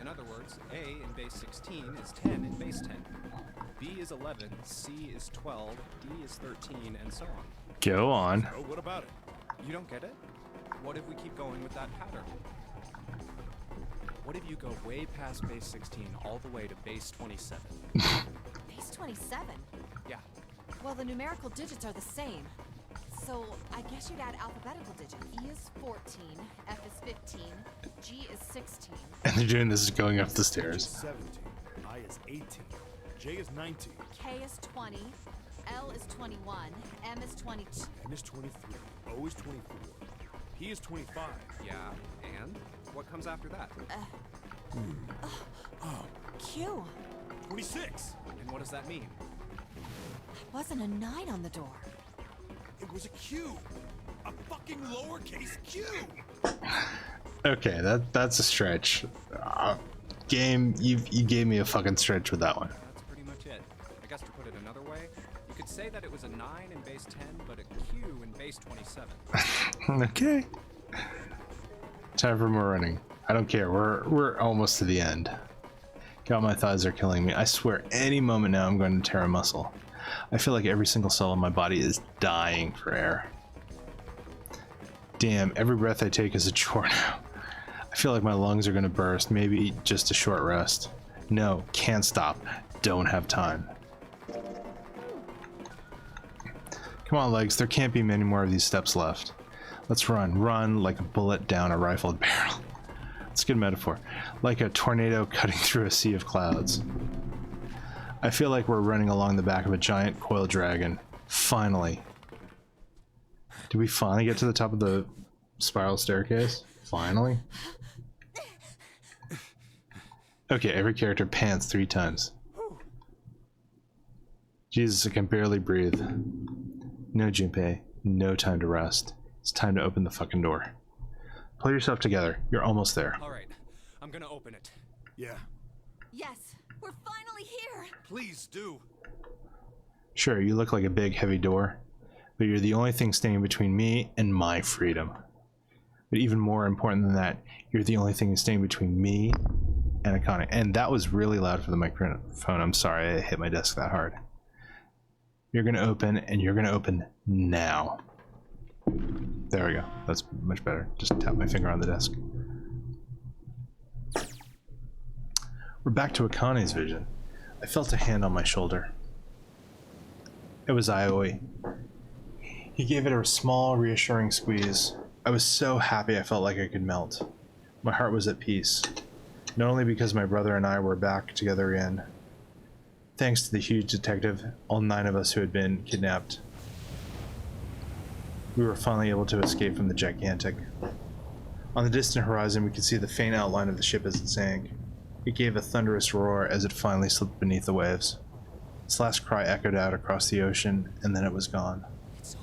In other words, A in base 16 is 10 in base 10. B is 11, C is 12, D is 13, and so on. Go on. Oh, what about it? You don't get it? What if we keep going with that pattern? What if you go way past base 16 all the way to base 27? Base 27? Yeah. Well, the numerical digits are the same. So I guess you'd add alphabetical digits. E is 14, F is 15, G is 16. And they're doing this is going up the H is stairs. 17. I is 18. J is 19. K is 20, L is 21, M is 22. N is 23. O is 24. P is 25. Yeah, and? What comes after that? Q. 26. And what does that mean? There wasn't a 9 on the door. It was a Q. A fucking lowercase q. Okay, that's a stretch. Game, you gave me a fucking stretch with that one. That's pretty much it. I guess to put it another way, you could say that it was a 9 in base 10, but a Q in base 27. Okay. Time for more running. I don't care. We're almost to the end. God, my thighs are killing me. I swear, any moment now I'm going to tear a muscle. I feel like every single cell in my body is dying for air. Damn, every breath I take is a chore now. I feel like my lungs are going to burst. Maybe just a short rest. No, can't stop. Don't have time. Come on, legs. There can't be many more of these steps left. Let's run. Run like a bullet down a rifled barrel. It's a good metaphor. Like a tornado cutting through a sea of clouds. I feel like we're running along the back of a giant coil dragon. Finally. Did we finally get to the top of the spiral staircase? Finally? Okay, every character pants 3 times. Jesus, I can barely breathe. No, Junpei. No time to rest. It's time to open the fucking door. Pull yourself together. You're almost there. Alright, I'm gonna open it. Yeah. Yes, we're finally here. Please do. Sure, you look like a big, heavy door, but you're the only thing standing between me and my freedom. But even more important than that, you're the only thing standing between me and Akane. And that was really loud for the microphone. I'm sorry I hit my desk that hard. You're gonna open, and you're gonna open now. There we go. That's much better. Just tap my finger on the desk. We're back to Akane's vision. I felt a hand on my shoulder. It was Ioi. He gave it a small, reassuring squeeze. I was so happy I felt like I could melt. My heart was at peace. Not only because my brother and I were back together again. Thanks to the huge detective, all 9 of us who had been kidnapped. We were finally able to escape from the gigantic. On the distant horizon, we could see the faint outline of the ship as it sank. It gave a thunderous roar as it finally slipped beneath the waves. Its last cry echoed out across the ocean, and then it was gone. It's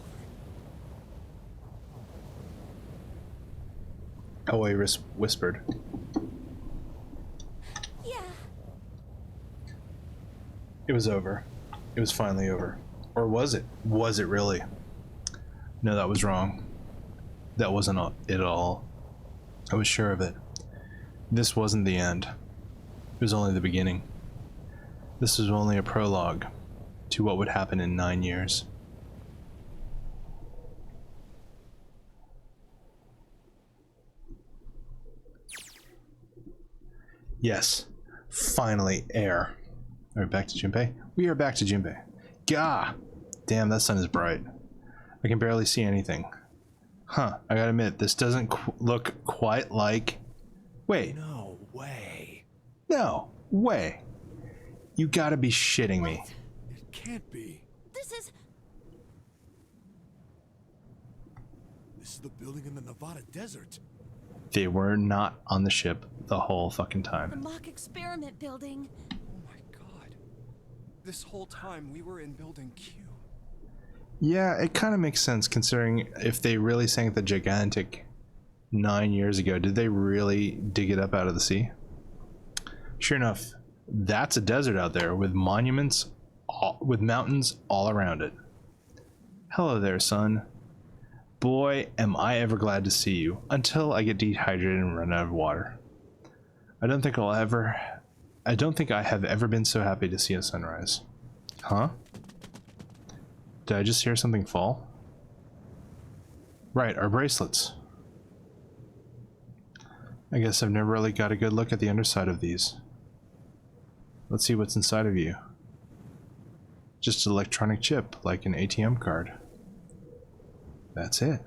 over. Aoi whispered. Yeah. It was over. It was finally over. Or was it? Was it really? No, that was wrong. That wasn't it at all. I was sure of it. This wasn't the end. It was only the beginning. This was only a prologue to what would happen in 9 years. Yes, finally, air. All right, back to Junpei. We are back to Junpei. Gah! Damn, that sun is bright. I can barely see anything. Huh, I gotta admit, this doesn't look quite like... Wait. No way. No way. You gotta be shitting me. It can't be. This is the building in the Nevada desert. They were not on the ship the whole fucking the time. mock experiment building. Oh my god. This whole time we were in building Q. Yeah, it kind of makes sense considering if they really sank the gigantic 9 years ago, did they really dig it up out of the sea? Sure enough, that's a desert out there with monuments, with mountains all around it. Hello there, son. Boy, am I ever glad to see you, until I get dehydrated and run out of water. I don't think I have ever been so happy to see a sunrise. Huh? Did I just hear something fall? Right, our bracelets. I guess I've never really got a good look at the underside of these. Let's see what's inside of you. Just an electronic chip, like an ATM card. That's it.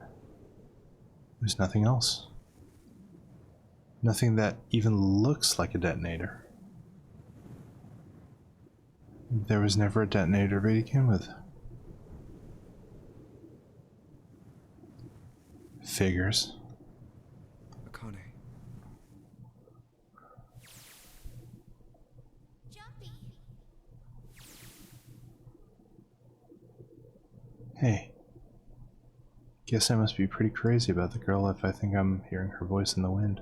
There's nothing else. Nothing that even looks like a detonator. There was never a detonator to begin with. Figures. Akane. Jumpy. Hey. Guess I must be pretty crazy about the girl if I think I'm hearing her voice in the wind.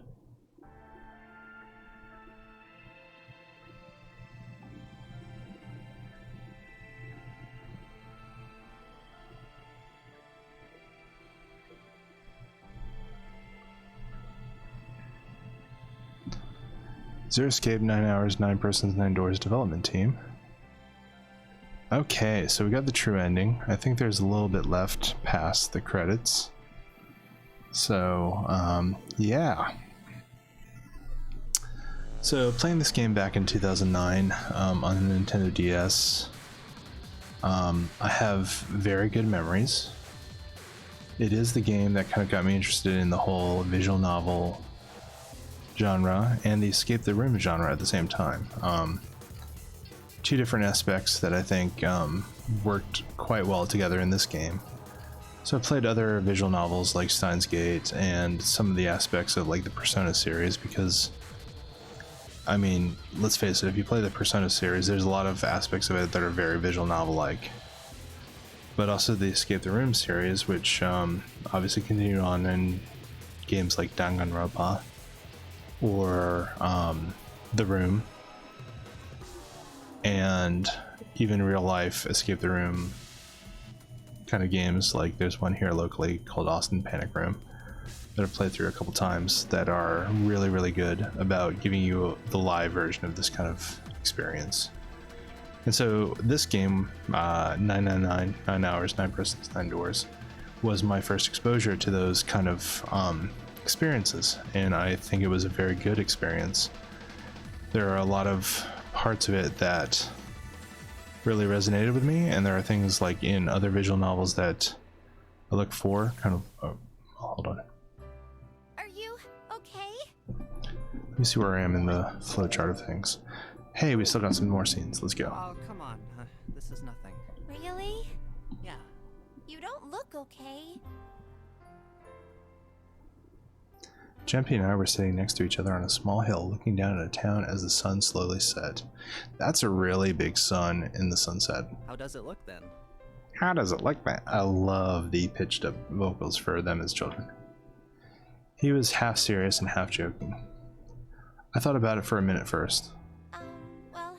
Zero Escape, 9 hours, 9 persons, 9 doors development team. Okay, so we got the true ending. I think there's a little bit left past the credits. So, yeah. So, playing this game back in 2009 on the Nintendo DS, I have very good memories. It is the game that kind of got me interested in the whole visual novel genre and the escape the room genre at the same time. Two different aspects that I think worked quite well together in this game. So I played other visual novels like Steins Gate and some of the aspects of like the Persona series, because I mean, let's face it, if you play the Persona series, there's a lot of aspects of it that are very visual novel-like. But also the Escape the Room series, which obviously continued on in games like Danganronpa or The Room, and even real life Escape the Room kind of games. Like there's one here locally called Austin Panic Room that I've played through a couple times that are really, really good about giving you the live version of this kind of experience. And so this game, 999, 9 hours, 9 persons, 9 doors, was my first exposure to those kind of experiences, and I think it was a very good experience. There are a lot of parts of it that really resonated with me, and there are things like in other visual novels that I look for kind of hold on. Are you okay? Let me see where I am in the flowchart of things. Hey, we still got some more scenes. Let's go. Oh, come on. This is nothing. Really? Yeah. You don't look okay. Junpei and I were sitting next to each other on a small hill, looking down at a town as the sun slowly set. That's a really big sun in the sunset. How does it look then? How does it look, man? I love the pitched up vocals for them as children. He was half serious and half joking. I thought about it for a minute first. Well,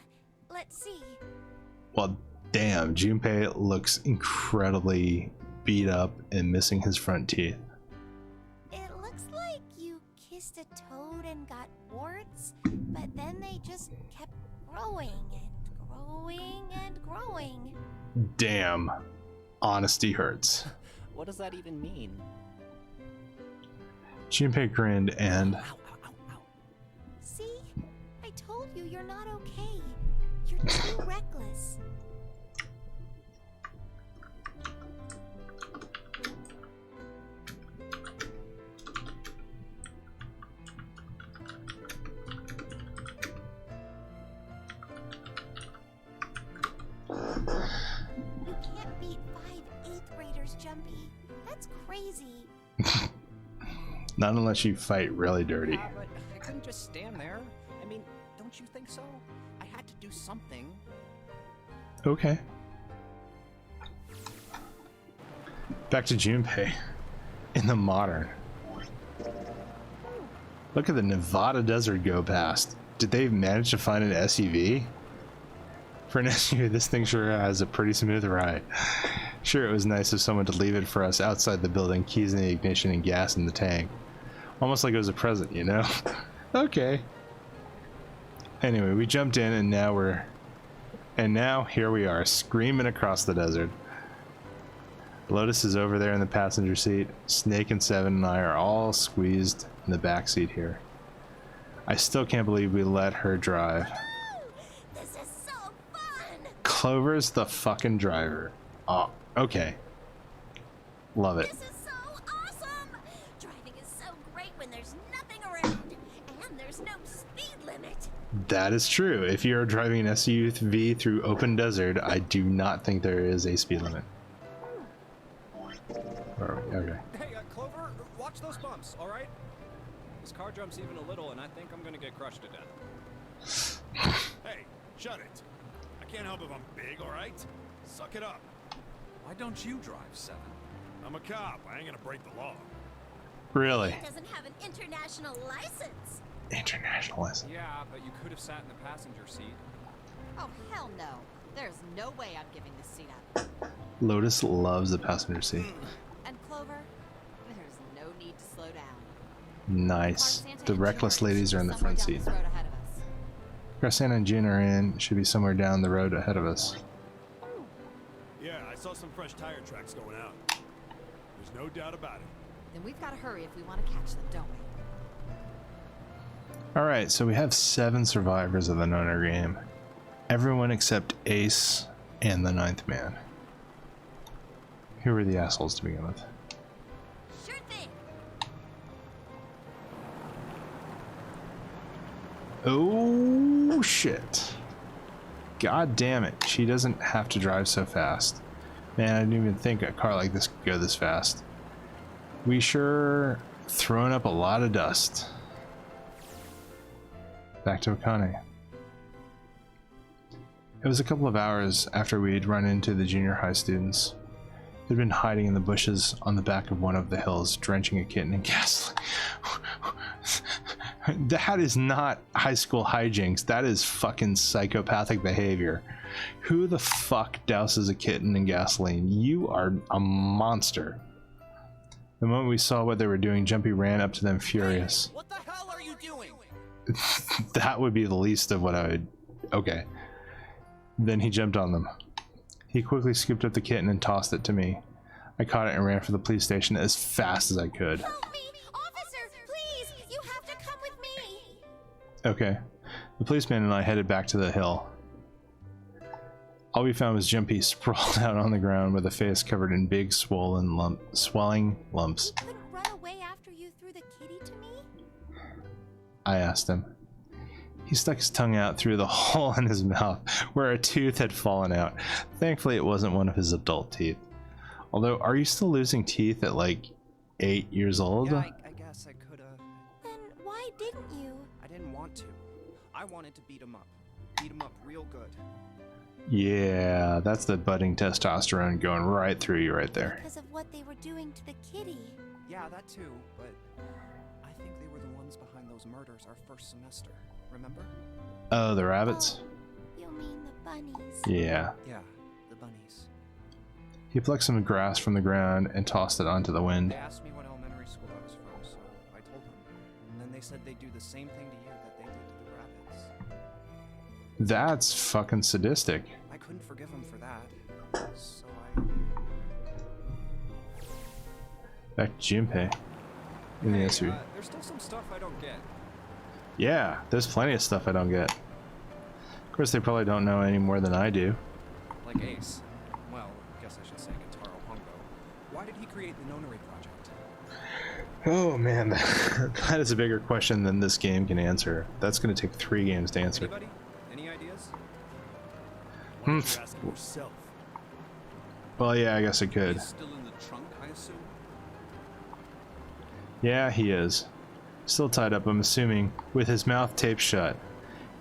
let's see. Well, damn, Junpei looks incredibly beat up and missing his front teeth. It looks like you kissed a toad and got warts, but then they just kept growing and growing and growing. Damn. Honesty hurts. What does that even mean? Junpei grinned and... Ow, ow, ow, ow. See? I told you you're not okay. You're too reckless. You can't beat 5 8th graders, Jumpy. That's crazy. Not unless you fight really dirty. But I couldn't just stand there. I mean, don't you think so? I had to do something. Okay. Back to Junpei. In the modern. Look at the Nevada desert go past. Did they manage to find an SUV? For an SUV, this thing sure has a pretty smooth ride. Sure, it was nice of someone to leave it for us outside the building, keys in the ignition and gas in the tank. Almost like it was a present, you know? Okay. Anyway, we jumped in and now here we are, screaming across the desert. Lotus is over there in the passenger seat. Snake and Seven and I are all squeezed in the back seat here. I still can't believe we let her drive. This is so fun! Clover's the fucking driver. Oh, okay. Love it. This is so awesome! Driving is so great when there's nothing around, and there's no speed limit. That is true. If you're driving an SUV through open desert, I do not think there is a speed limit. Okay. Hey, Clover, watch those bumps, all right? This car jumps even a little, and I think I'm gonna get crushed to death. Hey, shut it. I can't help if I'm big, all right? Suck it up. Why don't you drive, Seven? I'm a cop. I ain't gonna break the law. Really? It doesn't have an international license. International license. Yeah, but you could have sat in the passenger seat. Oh, hell no. There's no way I'm giving this seat up. Lotus loves the passenger seat. And Clover, there's no need to slow down. Nice. Santa The and reckless Junior ladies are in the somewhere front down seat. this road ahead of us. Santa and June are in. Should be somewhere down the road ahead of us. Yeah, I saw some fresh tire tracks going out. There's no doubt about it. Then we've got to hurry if we want to catch them, don't we? Alright, so we have 7 survivors of the Nonary game. Everyone except Ace and the 9th man. Who were the assholes to begin with? Sure thing. Oh shit. God damn it. She doesn't have to drive so fast. Man, I didn't even think a car like this could go this fast. We sure thrown up a lot of dust. Back to Akane. It was a couple of hours after we'd run into the junior high students. They'd been hiding in the bushes on the back of one of the hills, drenching a kitten in gasoline. That is not high school hijinks. That is fucking psychopathic behavior. Who the fuck douses a kitten in gasoline? You are a monster. The moment we saw what they were doing, Junpei ran up to them furious. What the hell are you doing? That would be the least of what I would... Okay. Then he jumped on them. He quickly scooped up the kitten and tossed it to me. I caught it and ran for the police station as fast as I could. Help me! Officer, please! You have to come with me! Okay. The policeman and I headed back to the hill. All we found was Junpei sprawled out on the ground with a face covered in big swelling lumps. You couldn't run away after you threw the kitty to me? I asked him. He stuck his tongue out through the hole in his mouth where a tooth had fallen out. Thankfully, it wasn't one of his adult teeth. Although, are you still losing teeth at like 8 years old? Yeah, I guess I could've. Then why didn't you? I didn't want to. I wanted to beat him up. Beat him up real good. Yeah, that's the budding testosterone going right through you right there. Because of what they were doing to the kitty. Yeah, that too, but I think they were the ones behind those murders our first semester. Remember? Oh, the rabbits? Oh, you mean the bunnies? Yeah. Yeah, the bunnies. He plucked some grass from the ground and tossed it onto the wind. They asked me what elementary school I was from, so I told them. And then they said they'd do the same thing to you that they did to the rabbits. That's fucking sadistic. I couldn't forgive them for that, so I... Back to Junpei. In the SUV. There's still some stuff I don't get. Yeah, there's plenty of stuff I don't get. Of course, they probably don't know any more than I do. Like Ace. Well, I guess I should say Gentaro Hongo. Why did he create the Nonary project? Oh man, that is a bigger question than this game can answer. That's going to take 3 games to answer. Anybody? Any ideas? Why don't you ask him yourself? Well, yeah, I guess it could. He's still in the trunk, I assume? Yeah, he is. Still tied up, I'm assuming, with his mouth taped shut.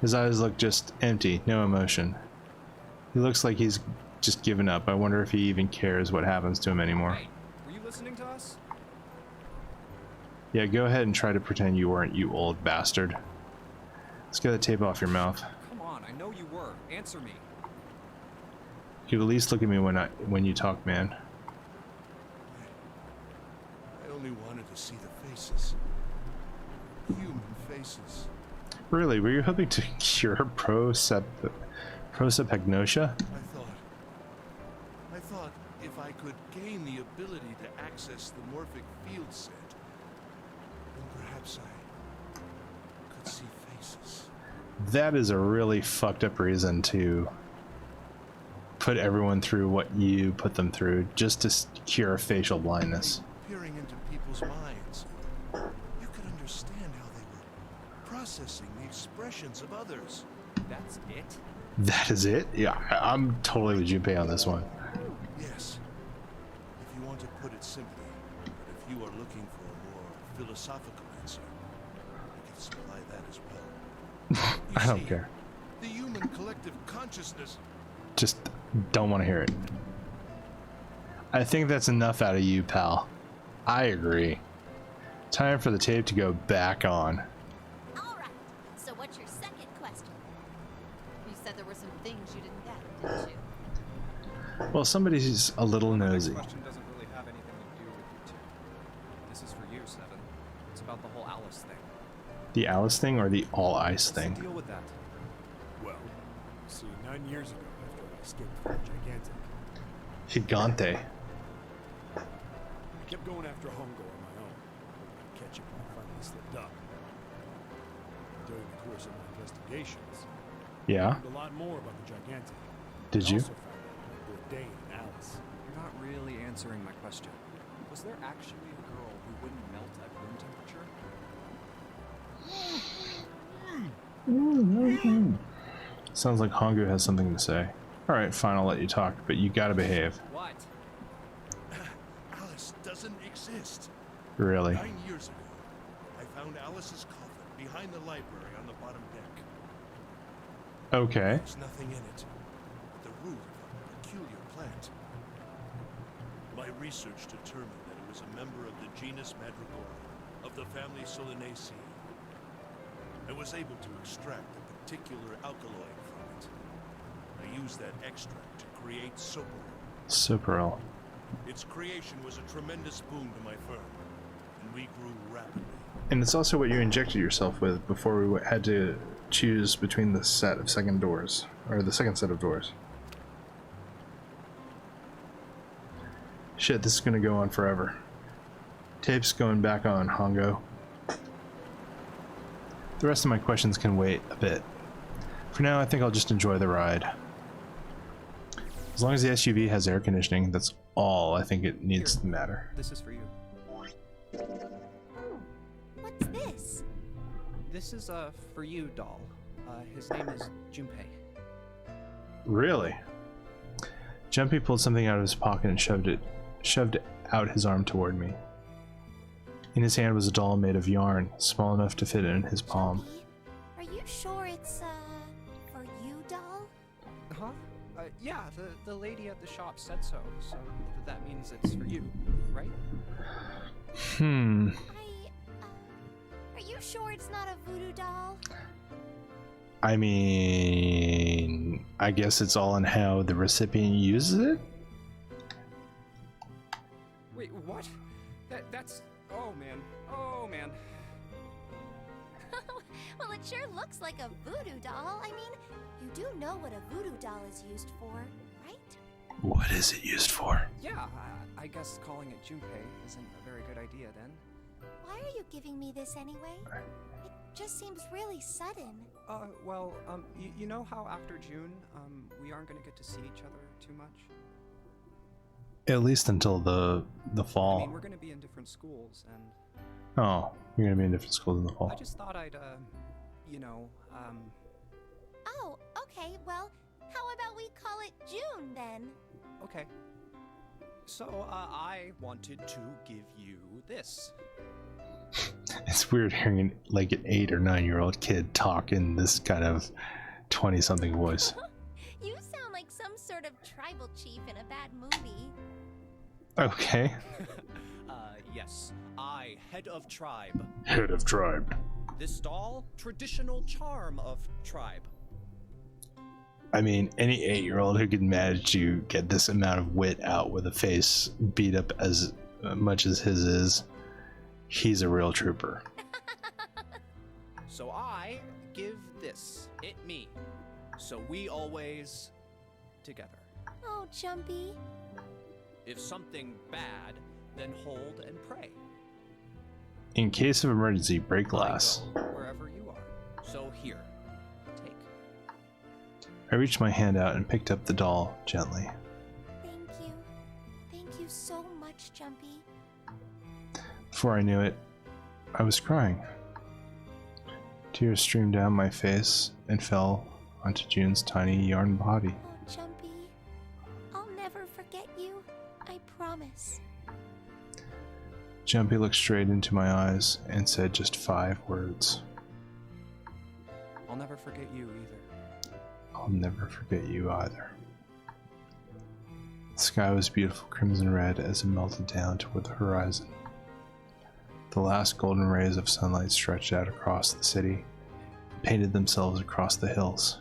His eyes look just empty, no emotion. He looks like he's just given up. I wonder if he even cares what happens to him anymore. Hey, were you listening to us? Yeah, go ahead and try to pretend you weren't, you old bastard. Let's get the tape off your mouth. Come on, I know you were. Answer me. You at least look at me when you talk, man. I only wanted to see the faces. Human faces. Really, were you hoping to cure prosopagnosia? I thought if I could gain the ability to access the morphic field set, then perhaps I could see faces. That is a really fucked up reason to put everyone through what you put them through just to cure facial blindness. Peering into people's minds, you could understand how they were processing the expressions of others. That's it? That is it? Yeah, I'm totally with Junpei on this one. Yes. If you want to put it simply, but if you are looking for a more philosophical answer, I can supply that as well. You I don't see, care. The human collective consciousness. Just don't want to hear it. I think that's enough out of you, pal. I agree. Time for the tape to go back on. All right. So what's your second question? You said there were some things you didn't get, didn't you? Well, somebody's a little My nosy. next question doesn't really have anything to do with you two. This is for you, Seven. It's about the whole Alice thing. The Alice thing or the all ice What's the thing? deal with that? Well, see, 9 years ago, after I escaped from Gigantic, Gigante. I kept going after Hongo on my own, hoping I'd catch him when I finally slipped up. During the course of my investigations, Yeah? I learned a lot more about the Gigantic. Did I you? also found out about Bourdain and Alice. You're not really answering my question. Was there actually a girl who wouldn't melt at room temperature? Sounds like Hongu has something to say. Alright, fine, I'll let you talk, but you gotta behave. What? Alice doesn't exist. Really. 9 years ago, I found Alice's coffin behind the library on the bottom deck. Okay. There's nothing in it but the root of a peculiar plant. My research determined that it was a member of the genus Madrigorum of the family Solanaceae. I was able to extract a particular alkaloid from it. I used that extract to create Soperil. Superl. Its creation was a tremendous boon to my firm, and we grew rapidly. And it's also what you injected yourself with before we had to choose between the set of second doors, or the second set of doors. Shit, this is gonna go on forever. Tape's going back on, Hongo. The rest of my questions can wait a bit. For now, I think I'll just enjoy the ride. As long as the SUV has air conditioning, that's all I think it needs to matter. This is for you. What's this? This is for you, doll. His name is Junpei. Really? Junpei pulled something out of his pocket and shoved out his arm toward me. In his hand was a doll made of yarn, small enough to fit in his palm. Are you sure it's, for you, doll? Huh? Yeah, the lady at the shop said so, so that means it's for you, right? Are you sure it's not a voodoo doll? I mean, I guess it's all in how the recipient uses it? Wait, what? That's... Oh, man. Oh, man. Well, it sure looks like a voodoo doll. I mean, you do know what a voodoo doll is used for, right? What is it used for? Yeah, I guess calling it Junpei isn't a very good idea then. Why are you giving me this anyway? It just seems really sudden. Well, you know how after June, we aren't gonna get to see each other too much? At least until the fall. I mean, we're gonna be in different schools, and... Oh, you're gonna be in different schools in the fall. I just thought I'd, you know, Oh, okay, well, how about we call it June then? Okay. So, I wanted to give you this. It's weird hearing like an 8 or 9-year-old kid talk in this kind of 20-something voice. You sound like some sort of tribal chief in a bad movie. Okay. Yes. I, head of tribe. Head of tribe. This doll, traditional charm of tribe. I mean, any 8-year-old who can manage to get this amount of wit out with a face beat up as much as his is, he's a real trooper. So I give this, it me. So we always together. Oh, Junpei. If something bad, then hold and pray. In case of emergency, break glass. I go wherever you are. So here, take. I reached my hand out and picked up the doll gently. Thank you. Thank you so much, Junpei. Before I knew it, I was crying. Tears streamed down my face and fell onto June's tiny yarn body. Oh, Junpei. I'll never forget you. I promise. Junpei looked straight into my eyes and said just 5 words. I'll never forget you either. I'll never forget you either. The sky was beautiful crimson red as it melted down toward the horizon. The last golden rays of sunlight stretched out across the city and painted themselves across the hills.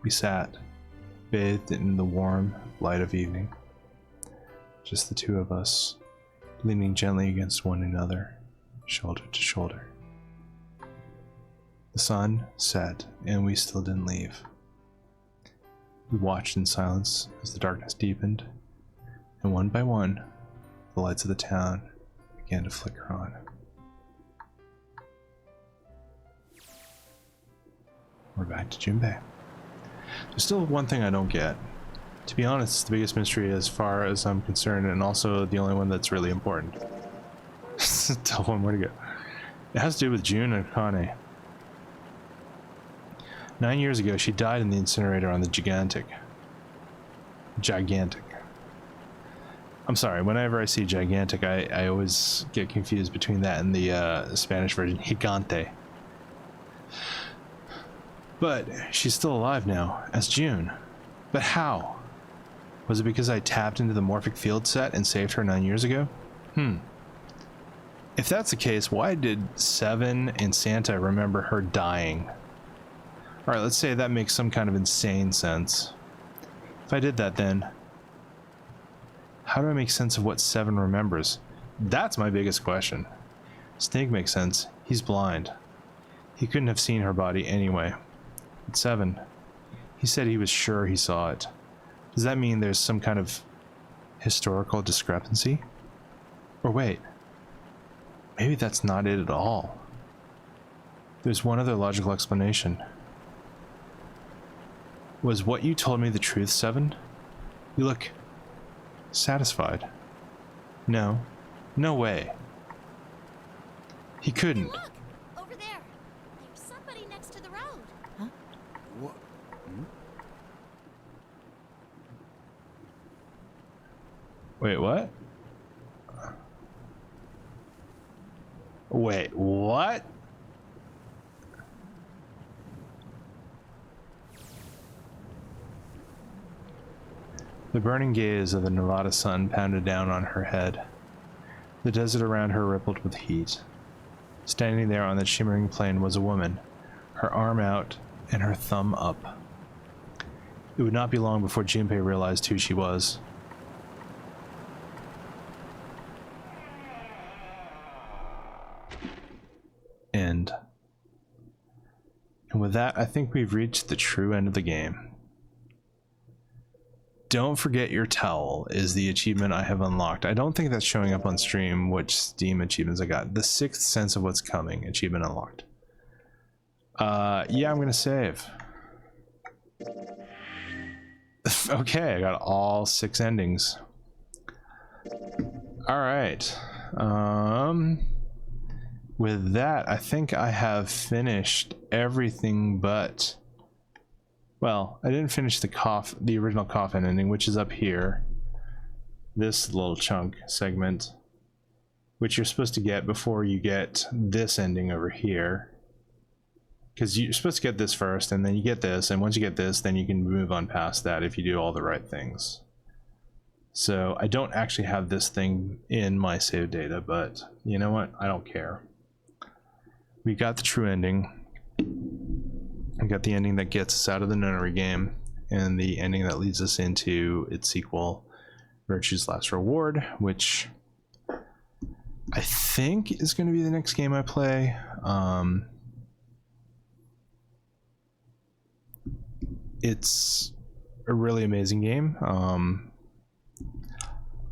We sat, bathed in the warm light of evening, just the two of us, leaning gently against one another, shoulder to shoulder. The sun set, and we still didn't leave. We watched in silence as the darkness deepened, and one by one, the lights of the town began to flicker on. We're back to Junpei. There's still one thing I don't get. To be honest, it's the biggest mystery as far as I'm concerned, and also the only one that's really important. Tell one where to go. It has to do with June and Akane. 9 years ago, she died in the incinerator on the Gigantic. I'm sorry, whenever I see Gigantic, I always get confused between that and the Spanish version, Gigante. But she's still alive now, as June. But how? Was it because I tapped into the morphic field set and saved her 9 years ago? If that's the case, why did Seven and Santa remember her dying? Alright, let's say that makes some kind of insane sense. If I did that, then how do I make sense of what Seven remembers? That's my biggest question. Snake makes sense. He's blind. He couldn't have seen her body anyway. But Seven, he said he was sure he saw it. Does that mean there's some kind of historical discrepancy? Or wait, maybe that's not it at all. There's one other logical explanation. Was what you told me the truth, Seven? You look satisfied. No. No way. He couldn't. Hey, look! Over there. There's somebody next to the road. Huh? What? Wait, what? Wait, what? The burning gaze of the Nevada sun pounded down on her head. The desert around her rippled with heat. Standing there on that shimmering plain was a woman, her arm out and her thumb up. It would not be long before Junpei realized who she was. End. And with that, I think we've reached the true end of the game. Don't forget your towel is the achievement I have unlocked. I don't think that's showing up on stream which Steam achievements I got. The Sixth Sense of What's Coming achievement unlocked. Yeah, I'm gonna save. Okay, I got all 6 endings. All right. With that, I think I have finished everything but... Well, I didn't finish the original coffin ending, which is up here. This little chunk segment, which you're supposed to get before you get this ending over here. Because you're supposed to get this first, and then you get this, and once you get this, then you can move on past that if you do all the right things. So I don't actually have this thing in my save data, but you know what? I don't care. We got the true ending. We got the ending that gets us out of the nunnery game, and the ending that leads us into its sequel, Virtue's Last Reward, which I think is going to be the next game I play. It's a really amazing game.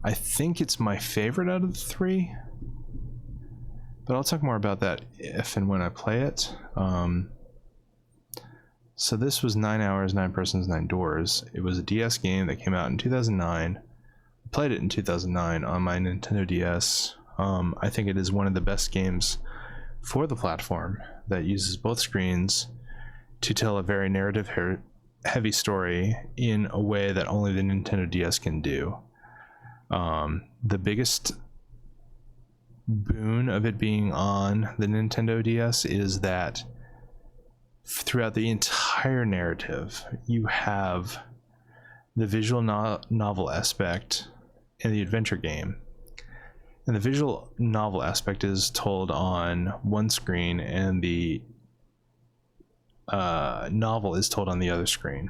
I think it's my favorite out of the 3. But I'll talk more about that if and when I play it. So this was 9 hours, 9 persons, 9 doors. It was a DS game that came out in 2009. I played it in 2009 on my Nintendo DS. I think it is one of the best games for the platform that uses both screens to tell a very narrative heavy story in a way that only the Nintendo DS can do. The biggest boon of it being on the Nintendo DS is that throughout the entire narrative you have the visual novel aspect in the adventure game, and the visual novel aspect is told on one screen and the novel is told on the other screen.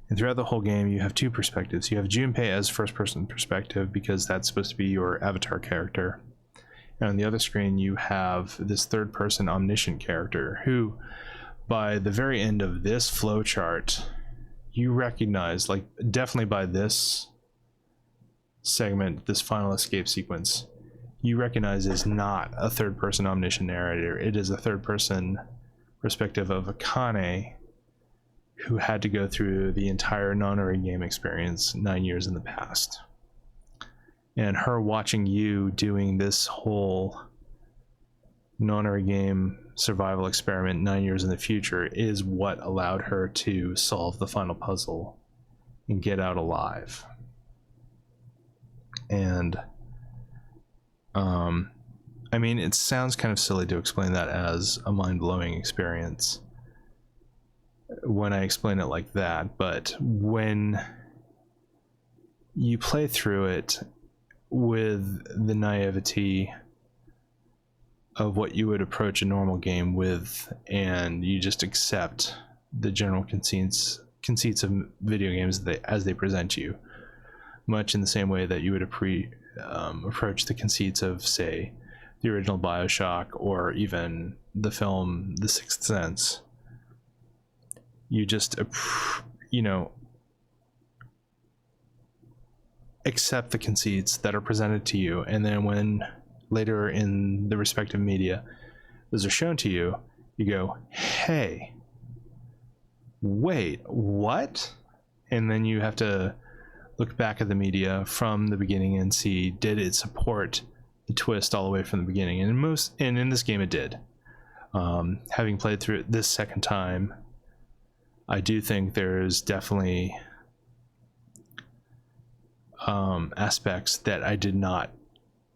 And throughout the whole game you have two perspectives. You have Junpei as first person perspective because that's supposed to be your avatar character, and on the other screen you have this third person omniscient character who, by the very end of this flowchart, you recognize, like definitely by this segment, this final escape sequence, you recognize is not a third person omniscient narrator. It is a third person perspective of Akane, who had to go through the entire Nonary game experience 9 years in the past. And her watching you doing this whole Nonary game survival experiment 9 years in the future is what allowed her to solve the final puzzle and get out alive. And I mean, it sounds kind of silly to explain that as a mind-blowing experience when I explain it like that, but when you play through it with the naivety of what you would approach a normal game with, and you just accept the general conceits of video games as they present you, much in the same way that you would approach the conceits of, say, the original BioShock or even the film The Sixth Sense. You just, accept the conceits that are presented to you, and then when later in the respective media those are shown to you, you go, hey, wait, what? And then you have to look back at the media from the beginning and see, did it support the twist all the way from the beginning? And in this game it did. Having played through it this second time, I do think there's definitely aspects that I did not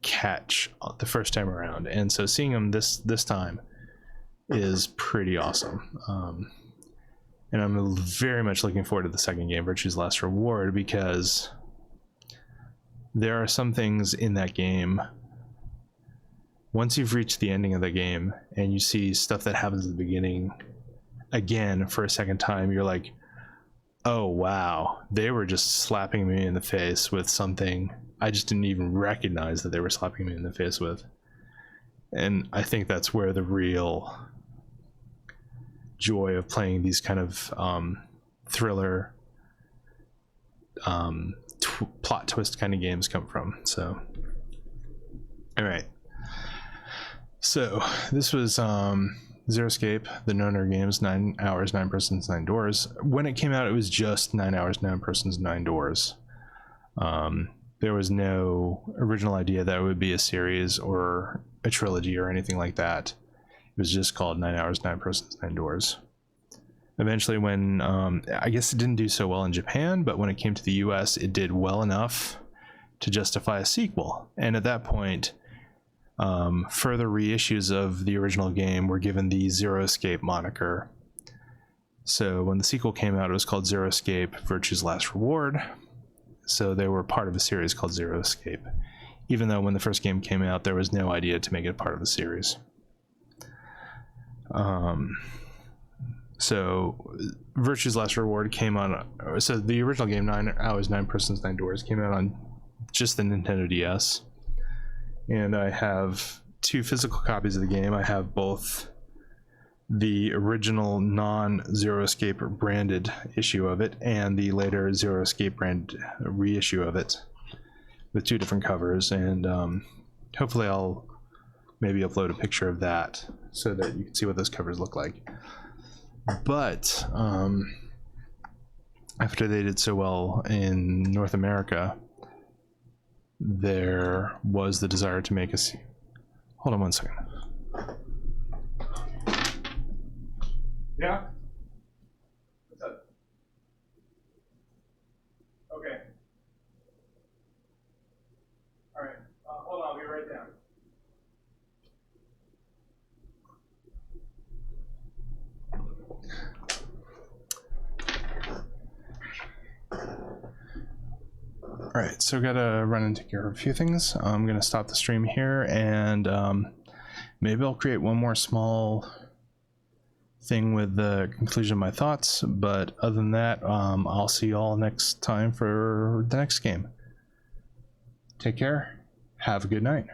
catch the first time around, and so seeing them this time is pretty awesome. And I'm very much looking forward to the second game, Virtue's Last Reward, because there are some things in that game, once you've reached the ending of the game and you see stuff that happens at the beginning again for a second time, you're like, oh wow, they were just slapping me in the face with something I just didn't even recognize that they were slapping me in the face with. And I think that's where the real joy of playing these kind of thriller plot twist kind of games come from. So all right, so this was Zero Escape, the Nonary games, 9 hours, 9 persons, 9 doors. When it came out, it was just 9 hours, 9 persons, 9 doors. There was no original idea that it would be a series or a trilogy or anything like that. It was just called 9 hours, 9 persons, 9 doors. Eventually, when I guess it didn't do so well in Japan, but when it came to the US, it did well enough to justify a sequel. And at that point, further reissues of the original game were given the Zero Escape moniker. So when the sequel came out, it was called Zero Escape, Virtue's Last Reward. So they were part of a series called Zero Escape, even though when the first game came out, there was no idea to make it part of the series. So Virtue's Last Reward came on, so the original game, 9 hours, 9 persons, 9 doors, came out on just the Nintendo DS. And I have 2 physical copies of the game. I have both the original non-Zero Escape branded issue of it and the later Zero Escape brand reissue of it with 2 different covers. And hopefully I'll maybe upload a picture of that so that you can see what those covers look like. But after they did so well in North America, there was the desire to make a hold on one second. Yeah? What's up? Okay. All right. Hold on, I'll be right down. All right, so gotta run and take care of a few things. I'm gonna stop the stream here, and maybe I'll create one more small thing with the conclusion of my thoughts, but other than that, I'll see you all next time for the next game. Take care, have a good night.